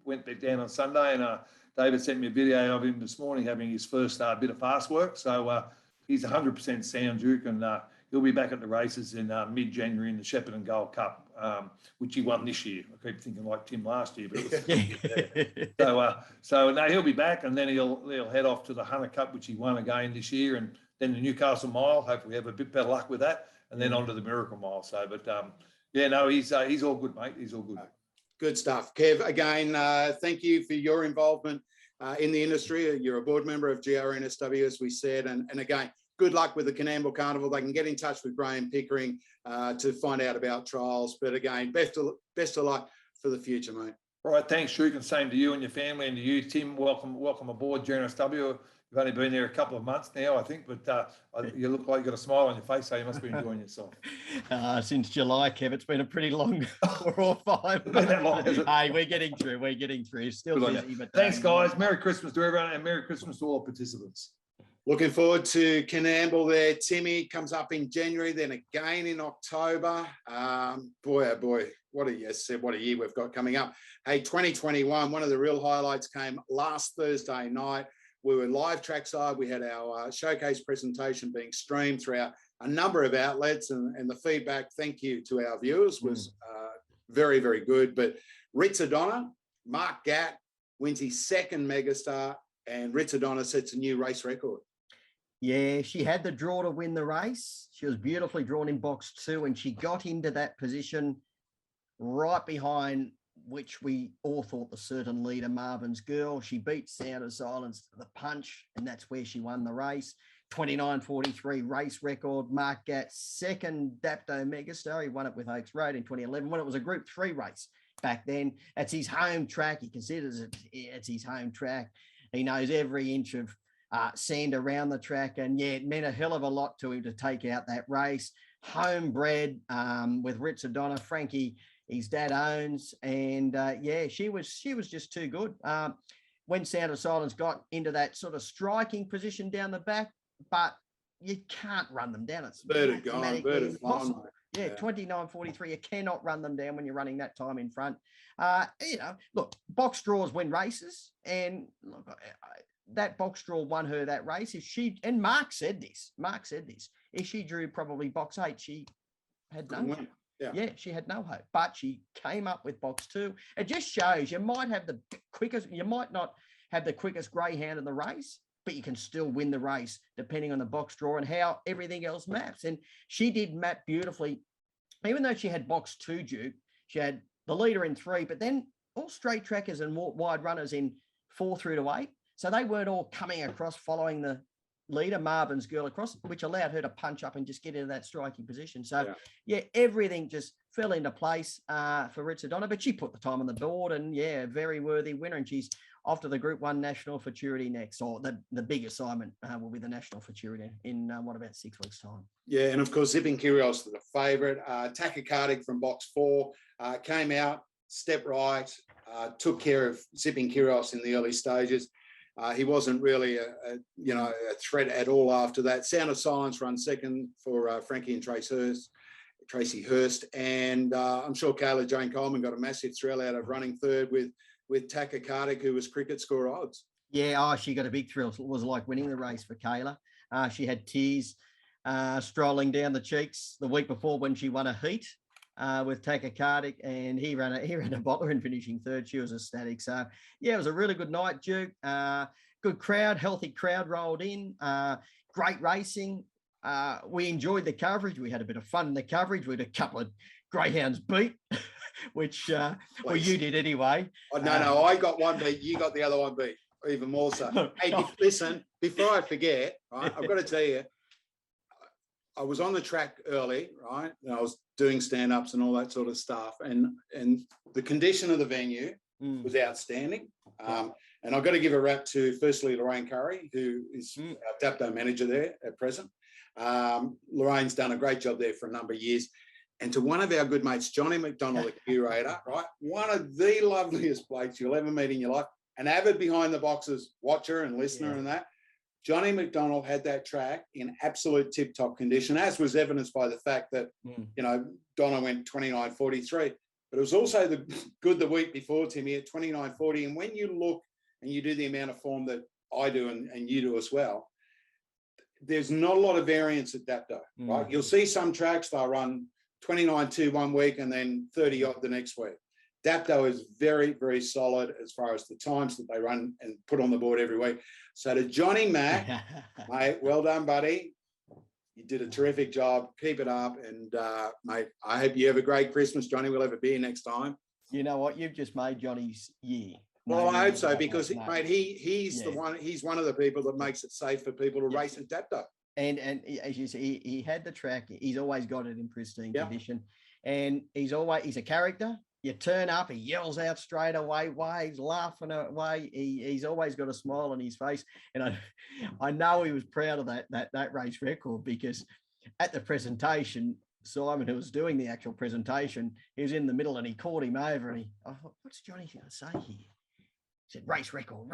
Speaker 4: Went back down on Sunday, and David sent me a video of him this morning having his first bit of fast work. So he's 100% sound, Duke, and he'll be back at the races in mid-January in the Shepparton Gold Cup, which he won this year. I keep thinking like Tim last year, but it was so no, he'll be back, and then he'll head off to the Hunter Cup, which he won again this year, and then the Newcastle Mile. Hopefully, have a bit better luck with that, and then on to the Miracle Mile. So, but he's all good, mate. He's all good.
Speaker 1: Good stuff. Kev, again, thank you for your involvement in the industry. You're a board member of GRNSW, as we said. And again, good luck with the Coonamble Carnival. They can get in touch with Graham Pickering to find out about trials. But again, best of luck for the future, mate.
Speaker 4: All right, thanks, Shuk, and same to you and your family, and to you, Tim. Welcome aboard GRNSW. You've only been there a couple of months now, I think, but you look like you've got a smile on your face, so you must be enjoying yourself.
Speaker 2: Since July, Kev, it's been a pretty long 4 or 5 months.
Speaker 4: That long, is it?
Speaker 2: Hey, we're getting through. Still busy, but
Speaker 4: thanks, guys. Merry Christmas to everyone, and Merry Christmas to all participants.
Speaker 1: Looking forward to Canamble there. Timmy comes up in January, then again in October. Boy, oh boy, what a year we've got coming up. Hey, 2021, one of the real highlights came last Thursday night. We were live trackside. We had our showcase presentation being streamed throughout a number of outlets, and the feedback, thank you to our viewers, was very, very good. But Ritz O'Donnell, Mark Gatt wins his second Megastar, and Ritz O'Donnell sets a new race record.
Speaker 2: Yeah, she had the draw to win the race. She was beautifully drawn in box 2, and she got into that position right behind which we all thought the certain leader, Marvin's Girl. She beat Sound of Silence to the punch, and that's where she won the race. 29.43 race record. Mark Gatt, second Dapto Megastar. He won it with Oaks Road in 2011 when it was a Group 3 race back then. That's his home track. He considers it's his home track. He knows every inch of sand around the track, and yeah, it meant a hell of a lot to him to take out that race. Homebred with Ritz O'Donnell, Frankie, his dad owns, and she was just too good. When Sound of Silence got into that sort of striking position down the back, but you can't run them down. It's mathematically impossible. Yeah, 29.43. You cannot run them down when you're running that time in front. Look, box draws win races, and look, that box draw won her that race. And Mark said this, if she drew probably box 8, she had no hope. Yeah, she had no hope, but she came up with box 2. It just shows you might not have the quickest greyhound in the race, but you can still win the race depending on the box draw and how everything else maps. And she did map beautifully. Even though she had box 2, Duke, she had the leader in 3, but then all straight trackers and wide runners in 4 through to 8. So they weren't all coming across following the leader, Marvin's Girl, across, which allowed her to punch up and just get into that striking position. So, everything just fell into place for Ritz O'Donnell, but she put the time on the board, and, a very worthy winner. And she's off to the Group 1 National Futurity next, or the big assignment will be the National Futurity in, about 6 weeks' time.
Speaker 1: Yeah, and, of course, Zipping Curios, the favourite. Tachycardic from box 4 came out, stepped right, took care of Zipping Curios in the early stages. He wasn't really a threat at all after that. Sound of Silence run second for Frankie and Tracy Hurst. And I'm sure Kayla Jane Coleman got a massive thrill out of running third with Tachycardic, who was cricket score odds.
Speaker 2: Yeah, she got a big thrill. It was like winning the race for Kayla. She had tears strolling down the cheeks the week before when she won a heat with Tachycardic, and he ran a bottler in finishing third. She was ecstatic. So, it was a really good night, Duke. Good crowd, healthy crowd rolled in. Great racing. We enjoyed the coverage. We had a bit of fun in the coverage. We had a couple of greyhounds beat, which you did anyway.
Speaker 1: No, I got one beat. You got the other one beat, even more so. Hey, listen, before I forget, right, I've got to tell you, I was on the track early, right? And I was doing stand-ups and all that sort of stuff. And the condition of the venue was outstanding. And I've got to give a rap to, firstly, Lorraine Curry, who is our Dapto manager there at present. Lorraine's done a great job there for a number of years. And to one of our good mates, Johnny McDonald, the curator, right? One of the loveliest blokes you'll ever meet in your life, an avid behind the boxes watcher and listener and that. Johnny McDonald had that track in absolute tip-top condition, as was evidenced by the fact that, you know, Donna went 29.43. But it was also the week before, Timmy, at 29.40. And when you look and you do the amount of form that I do and you do as well, there's not a lot of variance at Dapto, right? You'll see some tracks, they'll run 29.2 one week and then 30 odd the next week. Dapto is very, very solid as far as the times that they run and put on the board every week. So to Johnny Mac, mate, well done, buddy. You did a terrific job. Keep it up. And, mate, I hope you have a great Christmas. Johnny, we'll have a beer next time.
Speaker 2: You know what? You've just made Johnny's year.
Speaker 1: Well, I hope so, because, mate, he's the one. He's one of the people that makes it safe for people to race at Dapto.
Speaker 2: And as you say, he had the track. He's always got it in pristine condition. And he's a character. You turn up, he yells out straight away, he's laughing away. He's always got a smile on his face. And I know he was proud of that race record, because at the presentation, Simon, who was doing the actual presentation, he was in the middle and he called him over and I thought, what's Johnny going to say here? He said, race record.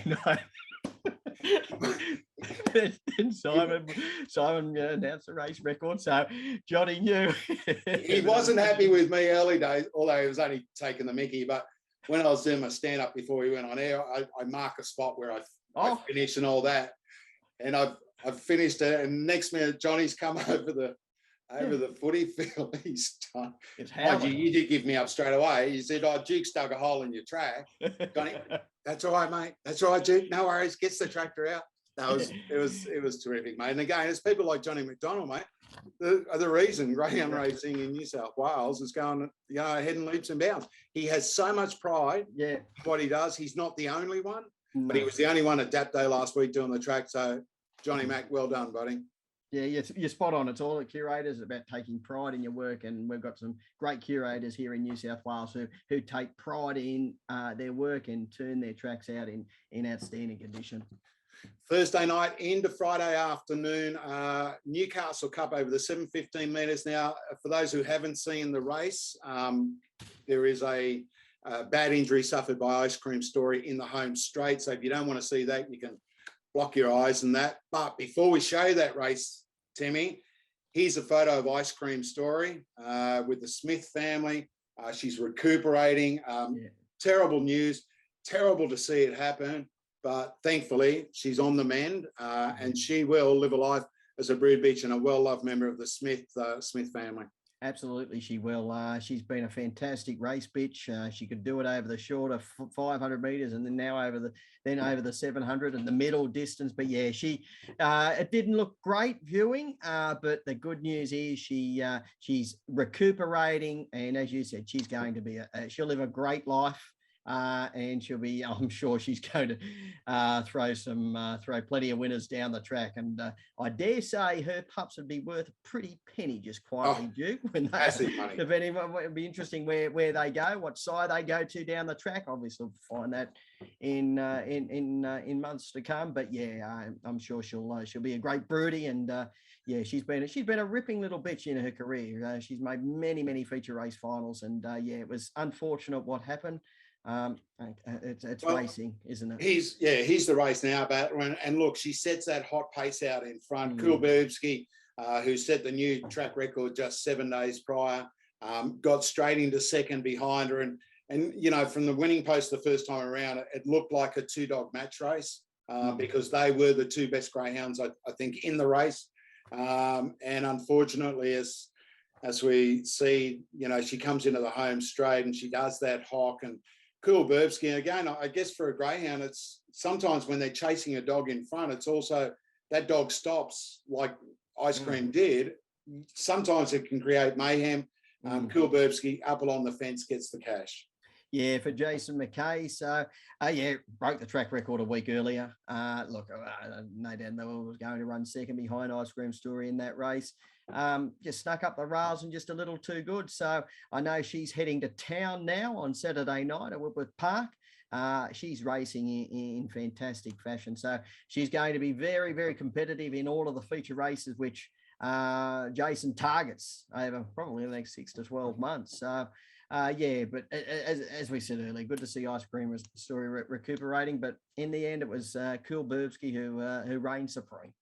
Speaker 2: You know? And Simon announced the race record, so Johnny knew.
Speaker 1: He wasn't happy with me early days, although he was only taking the mickey. But when I was doing my stand up before we went on air, I mark a spot where I finish and all that, and I've finished it. And next minute, Johnny's come over the footy field. He's done. You did give me up straight away. He said, Duke's dug a hole in your track. Johnny, that's all right, mate. That's all right, Duke. No worries. Gets the tractor out. It was terrific, mate. And again, it's people like Johnny McDonald, mate, the reason greyhound racing in New South Wales is going, ahead in leaps and bounds. He has so much pride in what he does. He's not the only one, but he was the only one at Dapto last week doing the track. So, Johnny Mac, well done, buddy.
Speaker 2: Yeah, you're spot on. It's all the curators about taking pride in your work, and we've got some great curators here in New South Wales who take pride in their work and turn their tracks out in outstanding condition.
Speaker 1: Thursday night into Friday afternoon, Newcastle Cup over the 715 metres. Now, for those who haven't seen the race, there is a bad injury suffered by Ice Cream Story in the home straight. So if you don't want to see that, you can block your eyes and that. But before we show that race, Timmy, here's a photo of Ice Cream Story with the Smith family. She's recuperating. Terrible news. Terrible to see it happen. But thankfully, she's on the mend and she will live a life as a brood bitch and a well-loved member of the Smith family. Absolutely, she will. She's been a fantastic race bitch. She could do it over the shorter 500 metres and then now over the 700 and the middle distance. But yeah, it didn't look great viewing. But the good news is she's recuperating, and as you said, she's going to be she'll live a great life. And she'll be, I'm sure she's going to throw plenty of winners down the track. And I dare say her pups would be worth a pretty penny just quietly, Duke. When it'd be interesting where they go, what side they go to down the track. Obviously, we'll find that in months to come. But yeah, I'm sure she'll be a great broody. And yeah, she's been a ripping little bitch in her career. She's made many feature race finals. And yeah, it was unfortunate what happened. It's racing, isn't it? He's the race now, but and look, she sets that hot pace out in front. Cool Burbsky, who set the new track record just 7 days prior, got straight into second behind her, and you know, from the winning post the first time around, it looked like a 2-dog match race because they were the two best greyhounds I think in the race, and unfortunately, as we see, you know, she comes into the home straight and she does that hock. And Cool Burbsky, again, I guess for a greyhound, it's sometimes when they're chasing a dog in front, it's also that dog stops like Ice Cream did. Sometimes it can create mayhem. Cool Burbsky up along the fence gets the cash. Yeah, for Jason McKay. So, broke the track record a week earlier. Look, no doubt Noel was going to run second behind Ice Cream Story in that race. Just snuck up the rails and just a little too good. So I know she's heading to town now on Saturday night at Whitworth Park. She's racing in fantastic fashion. So she's going to be very, very competitive in all of the feature races, which
Speaker 2: Jason targets over probably the next 6 to 12 months. So, but as we said earlier, good to see Ice Cream Story recuperating. But in the end, it was Cool Burbsky who reigned supreme.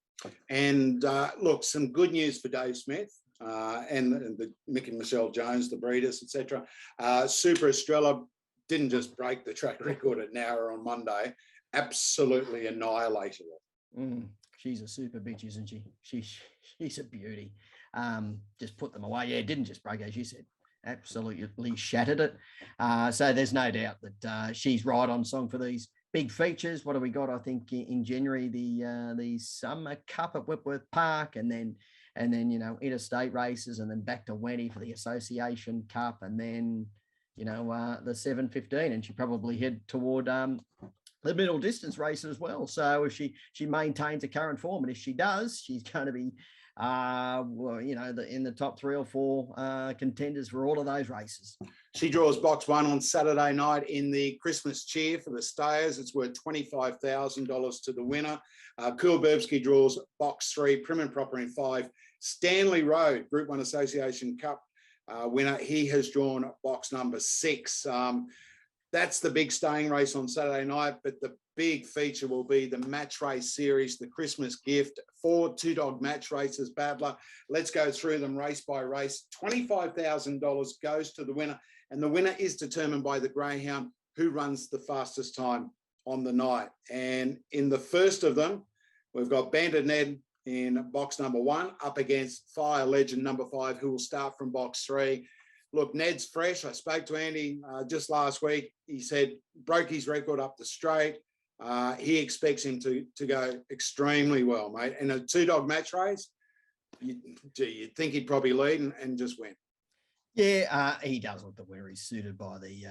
Speaker 1: And look, some good news for Dave Smith and the Mick and Michelle Jones, the breeders, etc. Super Estrella didn't just break the track record at Nowra on Monday, absolutely annihilated it.
Speaker 2: She's a super bitch, isn't she? She's a beauty. Just put them away. Yeah, didn't just break, as you said. Absolutely shattered it. So there's no doubt that she's right on song for these big features. What have we got? I think in January, the Summer Cup at Whitworth Park, and then interstate races, and then back to Wenny for the Association Cup, and then the 7:15, and she probably head toward the middle distance race as well. So if she maintains a current form, and if she does, she's going to be in the top 3 or 4 contenders for all of those races.
Speaker 1: She draws box 1 on Saturday night in the Christmas cheer for the stayers. It's worth $25,000 to the winner. Cool Burbsky draws box 3, prim and proper in 5. Stanley Road, Group 1 Association Cup winner. He has drawn box number 6. That's the big staying race on Saturday night, but the big feature will be the match race series, the Christmas Gift, 4 2-dog match races, Badler. Let's go through them race by race. $25,000 goes to the winner, and the winner is determined by the greyhound who runs the fastest time on the night. And in the first of them, we've got Bandit Ned in box number 1 up against Fire Legend number 5, who will start from box 3. Look, Ned's fresh. I spoke to Andy just last week. He said broke his record up the straight. He expects him to go extremely well, mate. In a 2-dog match race, you'd think he'd probably lead and just win.
Speaker 2: Yeah, he does look the winner. He's suited by the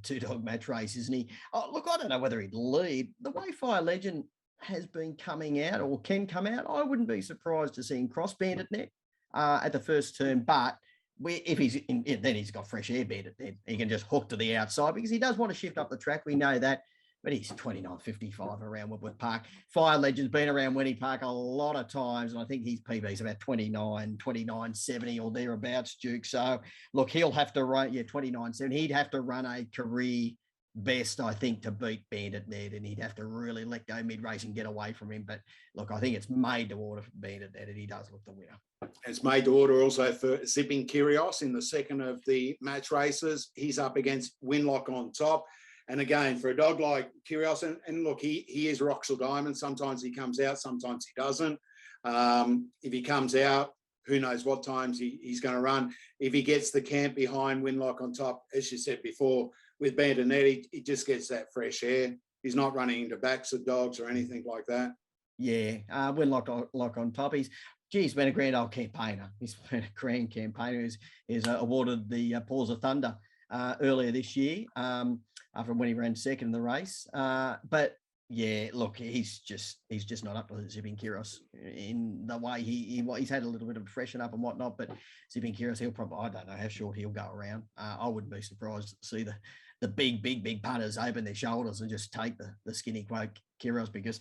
Speaker 2: 2-dog match race, isn't he? Oh, look, I don't know whether he'd lead. The way Fire Legend has been coming out or can come out, I wouldn't be surprised to see him cross Bandit Net at the first turn, but if he's in, then he's got fresh air Bandit Net. He can just hook to the outside because he does want to shift up the track. We know that, but he's 29.55 around Whitworth Park. Fire Legend's been around Wenny Park a lot of times, and I think his PB is about 29.70 or thereabouts, Duke. So look, he'll have to run 29.70. He'd have to run a career best, I think, to beat Bandit Ned, and he'd have to really let go mid-race and get away from him. But look, I think it's made to order for Bandit Ned, and he does look the winner.
Speaker 1: It's made to order also for Zipping Kyrios in the second of the match races. He's up against Winlock on top. And again, for a dog like Kyrios, and look, he is rocks or diamonds. Sometimes he comes out, sometimes he doesn't. If he comes out, who knows what times he's going to run. If he gets the camp behind Winlock on top, as you said before, with Bandit Ned, he just gets that fresh air. He's not running into backs of dogs or anything like that.
Speaker 2: Yeah, Winlock on top. He's been a grand old campaigner. He's been a grand campaigner. He's awarded the Paws of Thunder earlier this year after when he ran second in the race. But yeah, look, he's just not up to the Zipping Kyrios in the way he's had a little bit of a freshen up and whatnot. But Zipping Kyrios, he'll probably, I don't know how short he'll go around. I wouldn't be surprised to see the big punters open their shoulders and just take the skinny quote Kyrios, because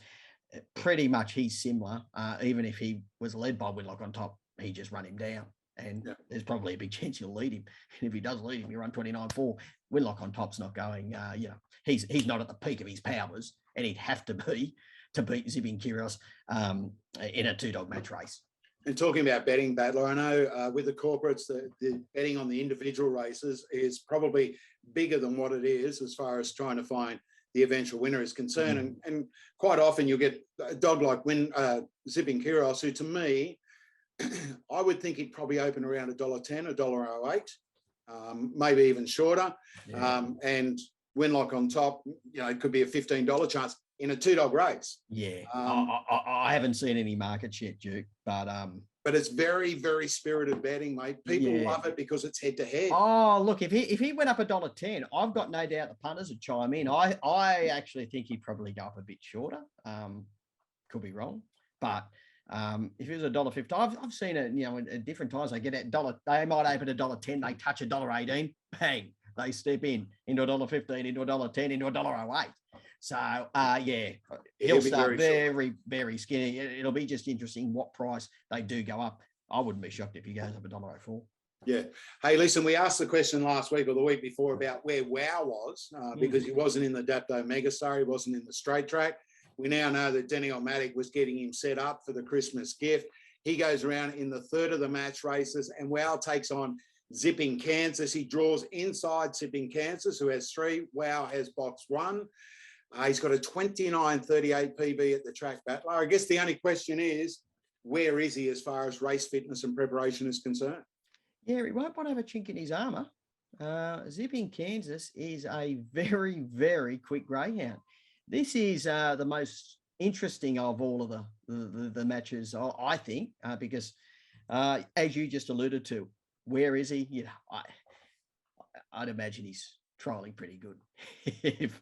Speaker 2: pretty much he's similar. Even if he was led by Winlock on top, he just run him down. And there's probably a big chance he'll lead him. And if he does lead him, you run 29.4. Winlock on top's not going, he's not at the peak of his powers, and he'd have to be to beat Zipping Kyrios in a 2-dog match race.
Speaker 1: And talking about betting, Badler, I know with the corporates, the betting on the individual races is probably bigger than what it is as far as trying to find the eventual winner is concerned. Mm-hmm. And quite often you'll get a dog like Zipping Kyrios, who to me, I would think he'd probably open around $1.10, $1.08, maybe even shorter. Yeah. And Winlock on top, it could be a $15 chance in a 2-dog race.
Speaker 2: Yeah, I haven't seen any markets yet, Duke,
Speaker 1: but it's very, very spirited betting, mate. People love it because it's head to head.
Speaker 2: Oh, look, if he went up $1.10, I've got no doubt the punters would chime in. I actually think he'd probably go up a bit shorter. Could be wrong, but if it was $1.50, I've seen it. At different times they get at $1. They might open $1.10, they touch $1.18, bang, they step into $1.15, into $1.10, into $1.08. So, he'll start very, very skinny. It'll be just interesting what price they do go up I wouldn't be shocked if he goes up $1.04.
Speaker 1: Yeah. Hey, listen, we asked the question last week or the week before about where Wow was because he wasn't in the Dapto Megastar. He wasn't in the straight track. We now know that Daniel Matic was getting him set up for the Christmas gift. He goes around in the third of the match races, and Wow takes on Zipping Kansas. He draws inside Zipping Kansas, who has 3. Wow has box 1. He's got a 29.38 PB at the track battler. I guess the only question is, where is he as far as race fitness and preparation is concerned?
Speaker 2: Yeah, he won't want to have a chink in his armour. Zipping Kansas is a very, very quick greyhound. This is the most interesting of all of the matches, I think, because as you just alluded to, where is he? You know, I'd imagine he's trialling pretty good if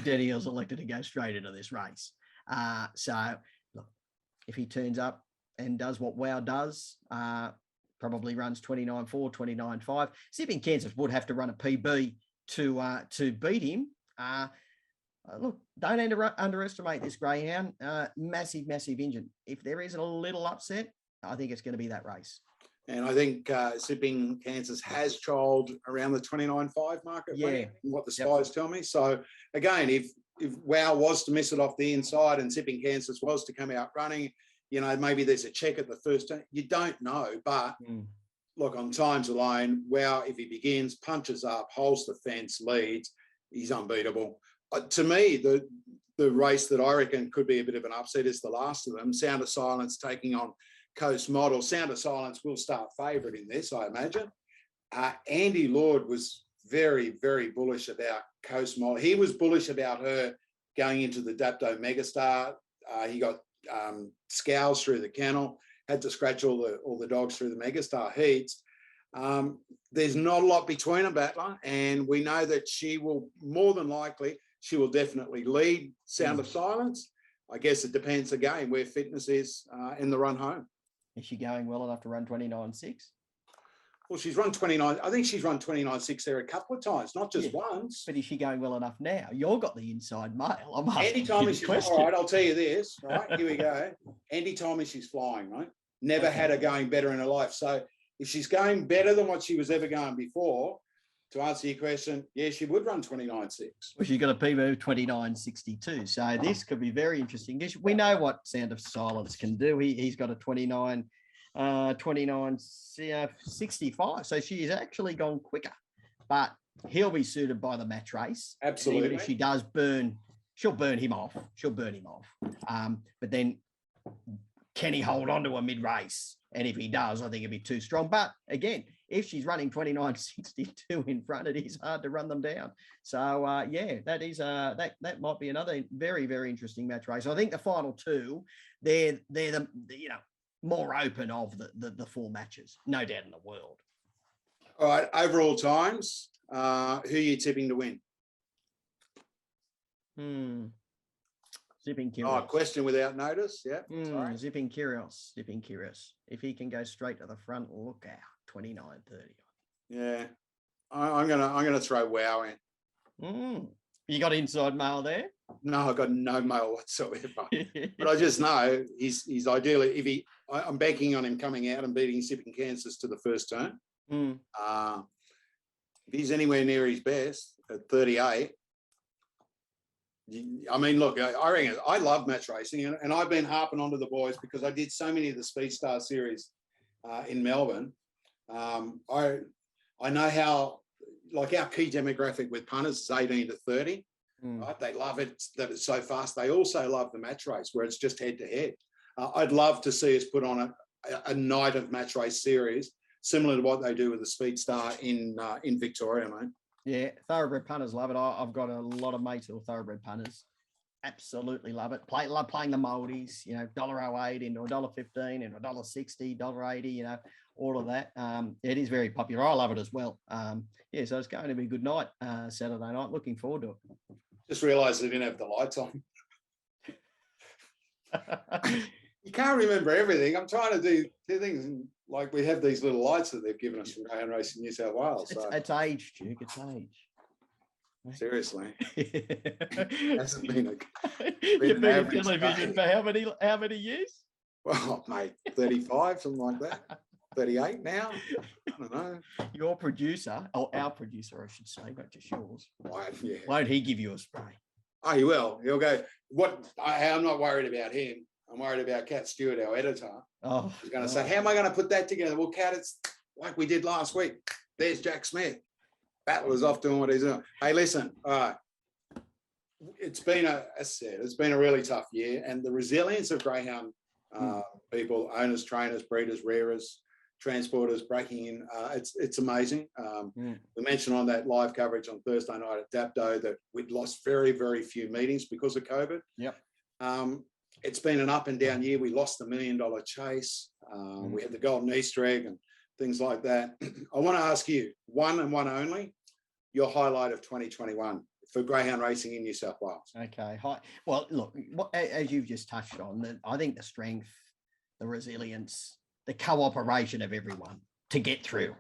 Speaker 2: Daniel's elected to go straight into this race. So look, if he turns up and does what Wow does, probably runs 29.4, 29.5. Zipping Kansas would have to run a PB to beat him. Look, don't underestimate this greyhound. Massive, massive engine. If there is a little upset, I think it's going to be that race.
Speaker 1: And I think Zipping Kansas has trialled around the 29.5 market.
Speaker 2: Yeah.
Speaker 1: What the spies tell me. So again, if Wow was to miss it off the inside and Zipping Kansas was to come out running, you know, maybe there's a check at the first turn. You don't know, but look, on times alone, Wow, if he begins, punches up, holds the fence, leads, he's unbeatable. To me, the race that I reckon could be a bit of an upset is the last of them. Sound of Silence taking on Coast Model. Sound of Silence will start favourite in this, I imagine. Andy Lord was very, very bullish about Coast Model. He was bullish about her going into the Dapto Megastar. He got scours through the kennel, had to scratch all the dogs through the Megastar heats. There's not a lot between them, Battler, and we know that she will more than likely, she will definitely lead Sound of Silence. I guess it depends again where fitness is in the run home.
Speaker 2: Is she going well enough to run 29.6?
Speaker 1: Well, she's run 29. I think she's run 29.6 there a couple of times, not just once.
Speaker 2: But is she going well enough now? You've got the inside mail.
Speaker 1: Anytime she's all right, I'll tell you this, right? Here we go. Anytime she's flying, right? Never had her going better in her life. So if she's going better than what she was ever going before, to answer your question, yeah, she would run 29.6.
Speaker 2: Well, she's got a PB of 29.62. So this could be very interesting. We know what Sound of Silence can do. He's got a 29.65. So she has actually gone quicker, but he'll be suited by the match race.
Speaker 1: Absolutely.
Speaker 2: And even if she does she'll burn him off. But then can he hold on to a mid-race? And if he does, I think it'd be too strong. But again, if she's running 29.62 in front, it is hard to run them down. So yeah, that is that might be another very, very interesting match race. I think the final two, they're the more open of the 4 matches, no doubt in the world.
Speaker 1: All right, overall times, who are you tipping to win?
Speaker 2: Zipping Curious.
Speaker 1: Oh, question without notice. Yeah.
Speaker 2: Zipping Curious. If he can go straight to the front, look out. 29.30.
Speaker 1: Yeah. I'm gonna throw Wow in.
Speaker 2: You got inside mail there?
Speaker 1: No, I've got no mail whatsoever. But I just know he's ideally, I'm banking on him coming out and beating Zipping Kansas to the first turn. If he's anywhere near his best at 38, I mean, look, I reckon I love match racing, and I've been harping onto the boys because I did so many of the Speed Star series in Melbourne. I know how, like, our key demographic with punters is 18 to 30. Right? They love it that it's so fast. They also love the match race where it's just head to head. I'd love to see us put on a night of match race series similar to what they do with the Speed Star in Victoria, mate.
Speaker 2: Yeah, thoroughbred punters love it. I've got a lot of mates who are thoroughbred punters. Absolutely love it. Love playing the multis, $1.08 into $1.15 into $1.60, $1.80, all of that. It is very popular. I love it as well. So it's going to be a good night Saturday night. Looking forward to it.
Speaker 1: Just realised they didn't have the lights on. You can't remember everything. I'm trying to do things like we have these little lights that they've given us from Greyhound Racing New South Wales. So.
Speaker 2: It's age, Duke. It's age.
Speaker 1: Seriously, hasn't been
Speaker 2: You've been in television for how many years?
Speaker 1: Well, mate, 35, something like that. 38 now. I don't know.
Speaker 2: Your producer, or our producer, I should say, not just yours.
Speaker 1: Right, yeah.
Speaker 2: Won't he give you a spray?
Speaker 1: Oh, he will. He'll go. I'm not worried about him. I'm worried about Kat Stewart, our editor.
Speaker 2: Oh,
Speaker 1: He's going to say, how am I going to put that together? Well, Kat, it's like we did last week. There's Jack Smith. Battler's off doing what he's doing. Hey, listen, all right. It's been a really tough year, and the resilience of greyhound people, owners, trainers, breeders, rearers, transporters breaking in, it's amazing. We mentioned on that live coverage on Thursday night at Dapto that we'd lost very, very few meetings because of COVID.
Speaker 2: Yep.
Speaker 1: It's been an up and down year. We lost the $1 million chase. We had the golden Easter egg and things like that. I want to ask you, one and one only, your highlight of 2021 for greyhound racing in New South Wales.
Speaker 2: Okay. Hi. Well, look, as you've just touched on, I think the strength, the resilience, the cooperation of everyone to get through.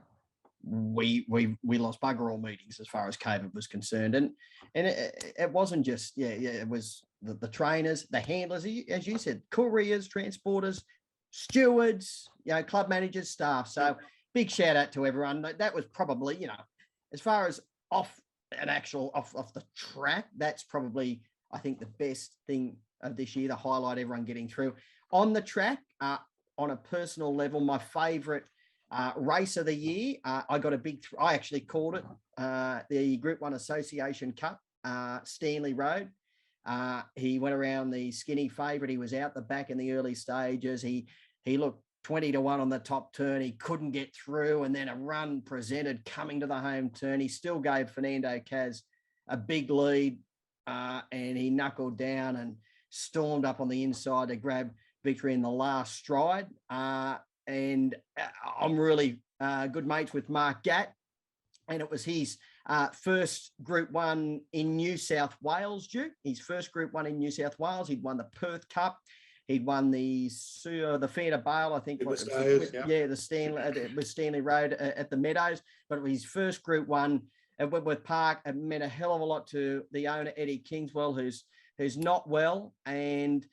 Speaker 2: We lost bugger all meetings as far as COVID was concerned, and it wasn't just it was the trainers, the handlers, as you said, couriers, transporters, stewards, club managers, staff. So big shout out to everyone. That was probably as far as off the track, that's probably I think the best thing of this year, to highlight everyone getting through. On the track, on a personal level, my favourite race of the year, I got I actually called it the Group 1 Association Cup, Stanley Road. He went around the skinny favourite. He was out the back in the early stages. He looked 20-1 on the top turn. He couldn't get through, and then a run presented coming to the home turn. He still gave Fernando Caz a big lead, and he knuckled down and stormed up on the inside to grab victory in the last stride. And I'm really good mates with Mark Gatt, and it was his first Group 1 in New South Wales, Duke. His first Group 1 in New South Wales. He'd won the Perth Cup. He'd won the Fair Bale, I think. The Stanley Road at the Meadows. But it was his first Group 1 at Wentworth Park. It meant a hell of a lot to the owner, Eddie Kingswell, who's not well. And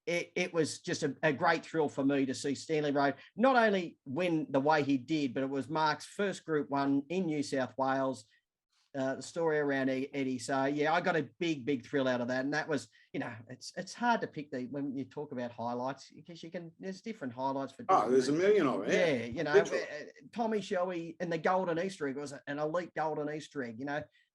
Speaker 2: it was just a great thrill for me to see Stanley Road not only win the way he did, but it was Mark's first Group 1 in New South Wales. The story around Eddie. So yeah, I got a big thrill out of that. And that was, it's hard to pick when you talk about highlights, because there's different highlights for different
Speaker 1: there's a million of it.
Speaker 2: Yeah, Tommy Shelby and the Golden Easter Egg was an elite Golden Easter Egg.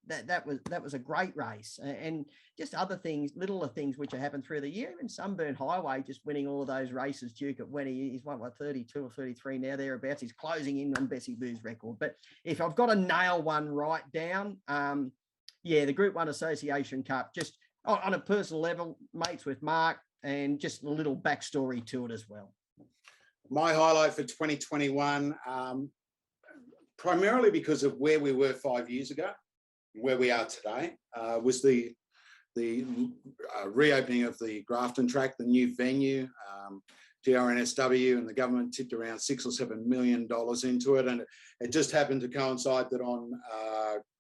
Speaker 2: That was a great race, and just other things, littler things which have happened through the year. Even Sunburn Highway just winning all of those races. Duke at when he's won 32 or 33 now, thereabouts. He's closing in on Bessie Boo's record. But if I've got to nail one right down, the Group 1 Association Cup, just on a personal level, mates with Mark, and just a little backstory to it as well.
Speaker 1: My highlight for 2021, primarily because of where we were 5 years ago, where we are today, was the reopening of the Grafton track, the new venue. GRNSW and the government tipped around $6 or $7 million into it, and it just happened to coincide that on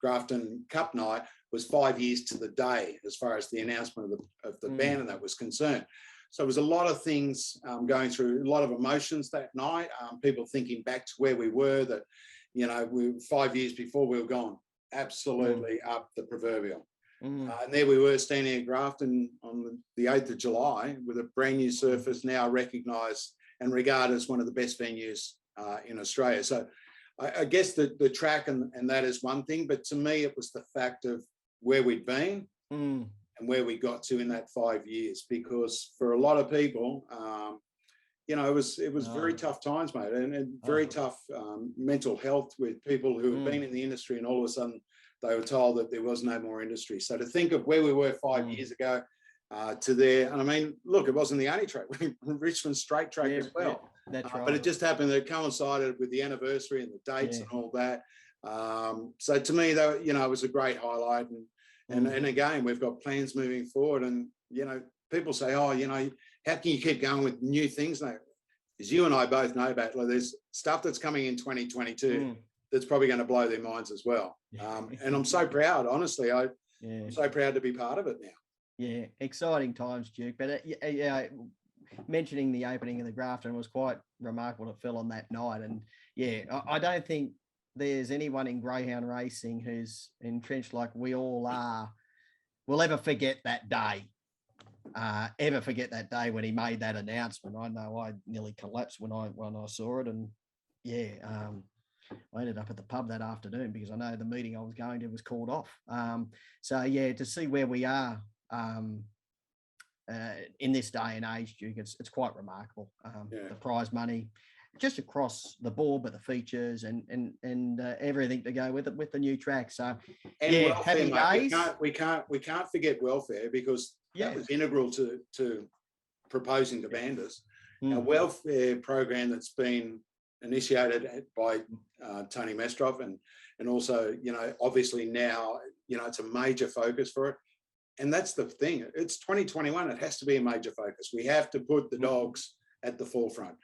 Speaker 1: Grafton Cup night was 5 years to the day as far as the announcement of the ban and that was concerned. So it was a lot of things going through, a lot of emotions that night. People thinking back to where we were, that we 5 years before we were gone. Absolutely up the proverbial. And there we were standing at Grafton on the 8th of July with a brand new surface, now recognised and regarded as one of the best venues in Australia. So I guess the track and that is one thing, but to me it was the fact of where we'd been and where we got to in that 5 years, because for a lot of people, it was very tough times, mate, and very tough mental health with people who have been in the industry, and all of a sudden they were told that there was no more industry. So to think of where we were 5 years ago to there, and I mean, look, it wasn't the only track, Richmond straight track as well.
Speaker 2: That's right.
Speaker 1: But it just happened that it coincided with the anniversary and the dates and all that. So to me, though, it was a great highlight, and again, we've got plans moving forward, and people say, how can you keep going with new things? No, as you and I both know, Battler, there's stuff that's coming in 2022 that's probably going to blow their minds as well. And I'm so proud, honestly. I'm so proud to be part of it now.
Speaker 2: Yeah, exciting times, Duke. But mentioning the opening of the Grafton, it was quite remarkable to Phil on that night. And yeah, I don't think there's anyone in greyhound racing who's entrenched like we all are will ever forget that day. Ever forget that day when he made that announcement. I know I nearly collapsed when I saw it. And yeah, I ended up at the pub that afternoon because I know the meeting I was going to was called off. So yeah, to see where we are in this day and age, Duke, it's quite remarkable. The prize money just across the board, but the features and everything to go with it, with the new track. So
Speaker 1: and
Speaker 2: yeah,
Speaker 1: welfare,
Speaker 2: happy
Speaker 1: mate,
Speaker 2: days.
Speaker 1: we can't forget welfare, because that was integral to proposing to Banders. A welfare program that's been initiated by Tony Mestrov and also, obviously now, it's a major focus for it. And that's the thing. It's 2021. It has to be a major focus. We have to put the dogs at the forefront.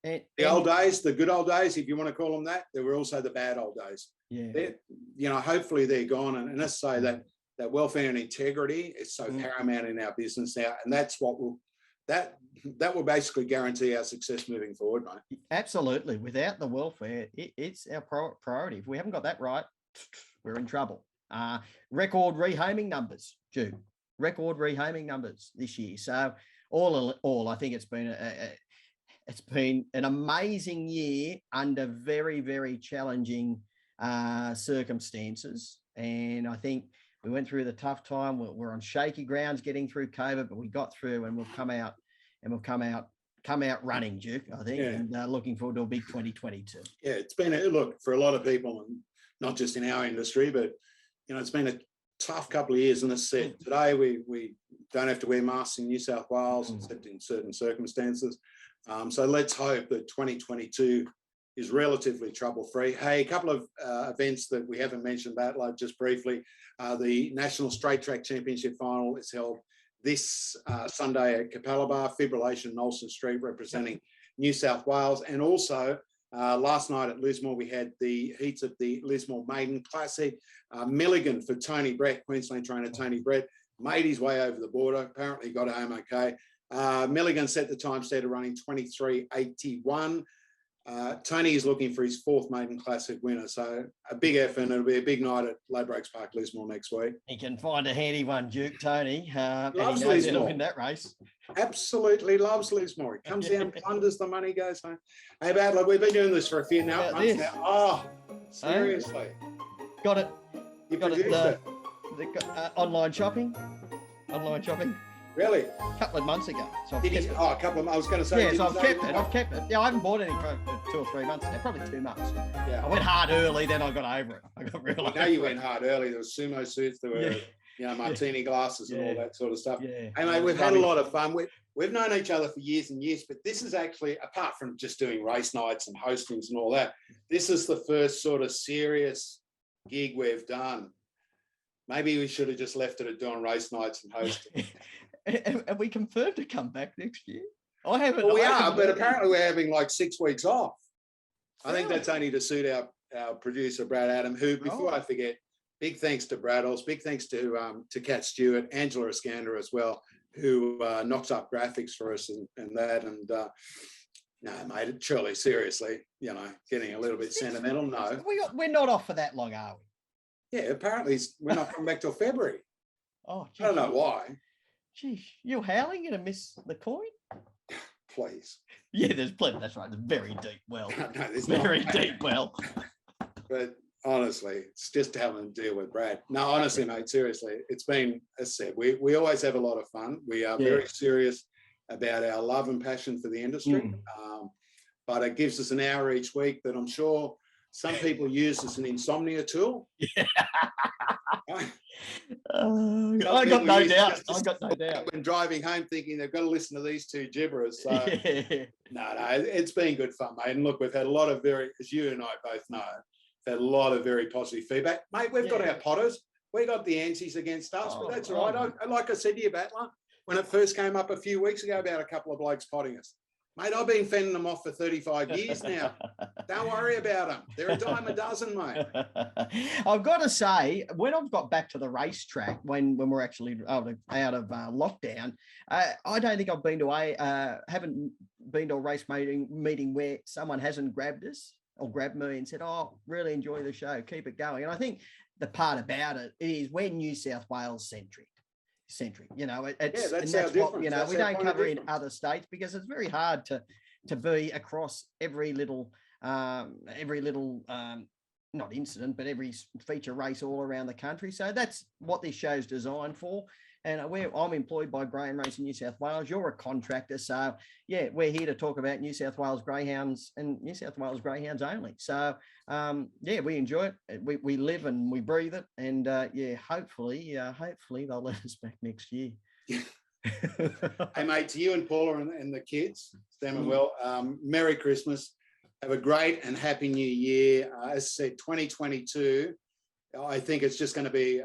Speaker 1: The old days, the good old days, if you want to call them that, there were also the bad old days. Yeah. Hopefully they're gone. And let's say that welfare and integrity is so paramount in our business now. And that's what that will basically guarantee our success moving forward, mate.
Speaker 2: Absolutely. Without the welfare, it's our priority. If we haven't got that right, we're in trouble. Record rehoming numbers, Jude. Record rehoming numbers this year. So all, I think it's been an amazing year under very, very challenging circumstances. And I think we went through the tough time. We're on shaky grounds getting through COVID, but we got through and we've come out running, Duke, I think, and looking forward to a big 2022.
Speaker 1: Yeah, it's been look for a lot of people, and not just in our industry, but it's been a tough couple of years. And as said, today we don't have to wear masks in New South Wales, except in certain circumstances. So let's hope that 2022 is relatively trouble-free. Hey, a couple of events that we haven't mentioned, that like just briefly. The National Straight Track Championship final is held this Sunday at Capalaba, Fibrillation, Nolson Street, representing New South Wales. And also last night at Lismore, we had the heats of the Lismore Maiden Classic. Milligan for Tony Brett, Queensland trainer Tony Brett, made his way over the border. Apparently got home okay. Milligan set the time set of running 23.81. Tony is looking for his 4th Maiden Classic winner. So a big effort, and it'll be a big night at Ladbrokes Park, Lismore next week.
Speaker 2: He can find a handy one, Duke, Tony.
Speaker 1: Loves
Speaker 2: and he knows
Speaker 1: Lismore.
Speaker 2: He'll win that race.
Speaker 1: Absolutely loves Lismore. He comes down, plunders, the money goes home. Hey, Badler, we've been doing this for a few months now. Oh, seriously.
Speaker 2: Got it.
Speaker 1: You produced it.
Speaker 2: Online shopping.
Speaker 1: Really?
Speaker 2: A couple of months ago. So
Speaker 1: a couple of months. I was going to say.
Speaker 2: Yeah, so I've kept it. Yeah, I haven't bought any for 2 or 3 months now, probably 2 months.
Speaker 1: Yeah.
Speaker 2: I went hard early, then I got over it. I got real.
Speaker 1: You went hard early. There was sumo suits, there were martini glasses and all that sort of stuff.
Speaker 2: Yeah.
Speaker 1: Hey, mate, we've had a lot of fun. We've known each other for years and years, but this is actually, apart from just doing race nights and hostings and all that, this is the first sort of serious gig we've done. Maybe we should have just left it at doing race nights and hosting.
Speaker 2: And we confirmed to come back next year. I haven't.
Speaker 1: Well, we are, but apparently we're having like 6 weeks off. I think that's only to suit our producer, Brad Adam, who, before I forget, big thanks to Braddles, big thanks to Kat Stewart, Angela Iskander as well, who knocks up graphics for us and that. And no, mate, surely, seriously, getting a little bit sentimental. No.
Speaker 2: We're not off for that long, are we?
Speaker 1: Yeah, apparently we're not coming back till February.
Speaker 2: Oh,
Speaker 1: geez. I don't know why.
Speaker 2: Gee, you howling going to miss the coin?
Speaker 1: Please.
Speaker 2: Yeah, there's plenty. That's right. There's very deep well.
Speaker 1: No, there's
Speaker 2: very
Speaker 1: not.
Speaker 2: deep well.
Speaker 1: But honestly, it's just having to deal with Brad. No, honestly, mate, seriously, it's been, as I said, we always have a lot of fun. We are very serious about our love and passion for the industry. But it gives us an hour each week that I'm sure some people use as an insomnia tool.
Speaker 2: Yeah. I got no doubt.
Speaker 1: When driving home, thinking they've got to listen to these two gibberers. So, no, it's been good fun, mate. And look, we've had a lot of as you and I both know, we've had a lot of very positive feedback. Mate, we've got our potters. We got the antis against us, but that's all right. Like I said to you, Battler, when it first came up a few weeks ago about a couple of blokes potting us, Mate, I've been fending them off for 35 years now. Don't worry about them. They're a dime a dozen, mate.
Speaker 2: I've got to say, when I've got back to the racetrack, when we're actually out of lockdown, I don't think I've been to haven't been to a race meeting where someone hasn't grabbed us or grabbed me and said, "Oh, really enjoy the show. Keep it going." And I think the part about it is we're New South Wales centric. You know, it's
Speaker 1: that's
Speaker 2: and
Speaker 1: our
Speaker 2: that's what,
Speaker 1: difference.
Speaker 2: you know,
Speaker 1: That's
Speaker 2: we
Speaker 1: our
Speaker 2: don't
Speaker 1: point of
Speaker 2: cover in
Speaker 1: difference.
Speaker 2: other states because it's very hard to be across every little not incident, but every feature race all around the country. So that's what this show's designed for. And I'm employed by Graham Racing New South Wales. You're a contractor. So, yeah, we're here to talk about New South Wales greyhounds and New South Wales greyhounds only. So, yeah, we enjoy it. We live and we breathe it. And, yeah, hopefully they'll let us back next year.
Speaker 1: Hey, mate, to you and Paula and the kids, Sam and Will, Merry Christmas. Have a great and happy new year. As I said, 2022, I think it's just going to be,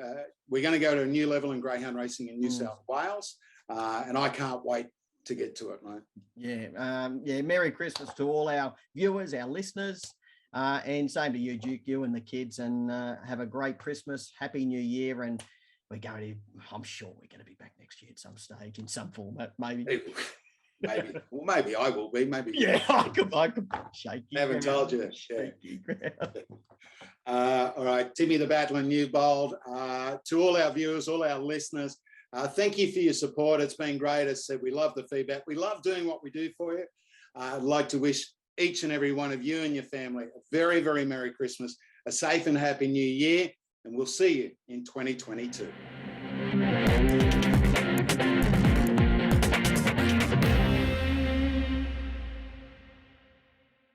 Speaker 1: we're going to go to a new level in greyhound racing in New South Wales. And I can't wait to get to it, mate.
Speaker 2: Yeah. Merry Christmas to all our viewers, our listeners, and same to you, Duke, you and the kids, and have a great Christmas, happy new year. And I'm sure we're going to be back next year at some stage in some format, maybe.
Speaker 1: Maybe. Well, maybe I will be. Maybe.
Speaker 2: Yeah, I could shake you.
Speaker 1: Haven't told you.
Speaker 2: Yeah.
Speaker 1: All right, Timmy the Battler Newbold. To all our viewers, all our listeners, thank you for your support. It's been great. As I said, we love the feedback. We love doing what we do for you. I'd like to wish each and every one of you and your family a very, very Merry Christmas, a safe and happy New Year, and we'll see you in 2022.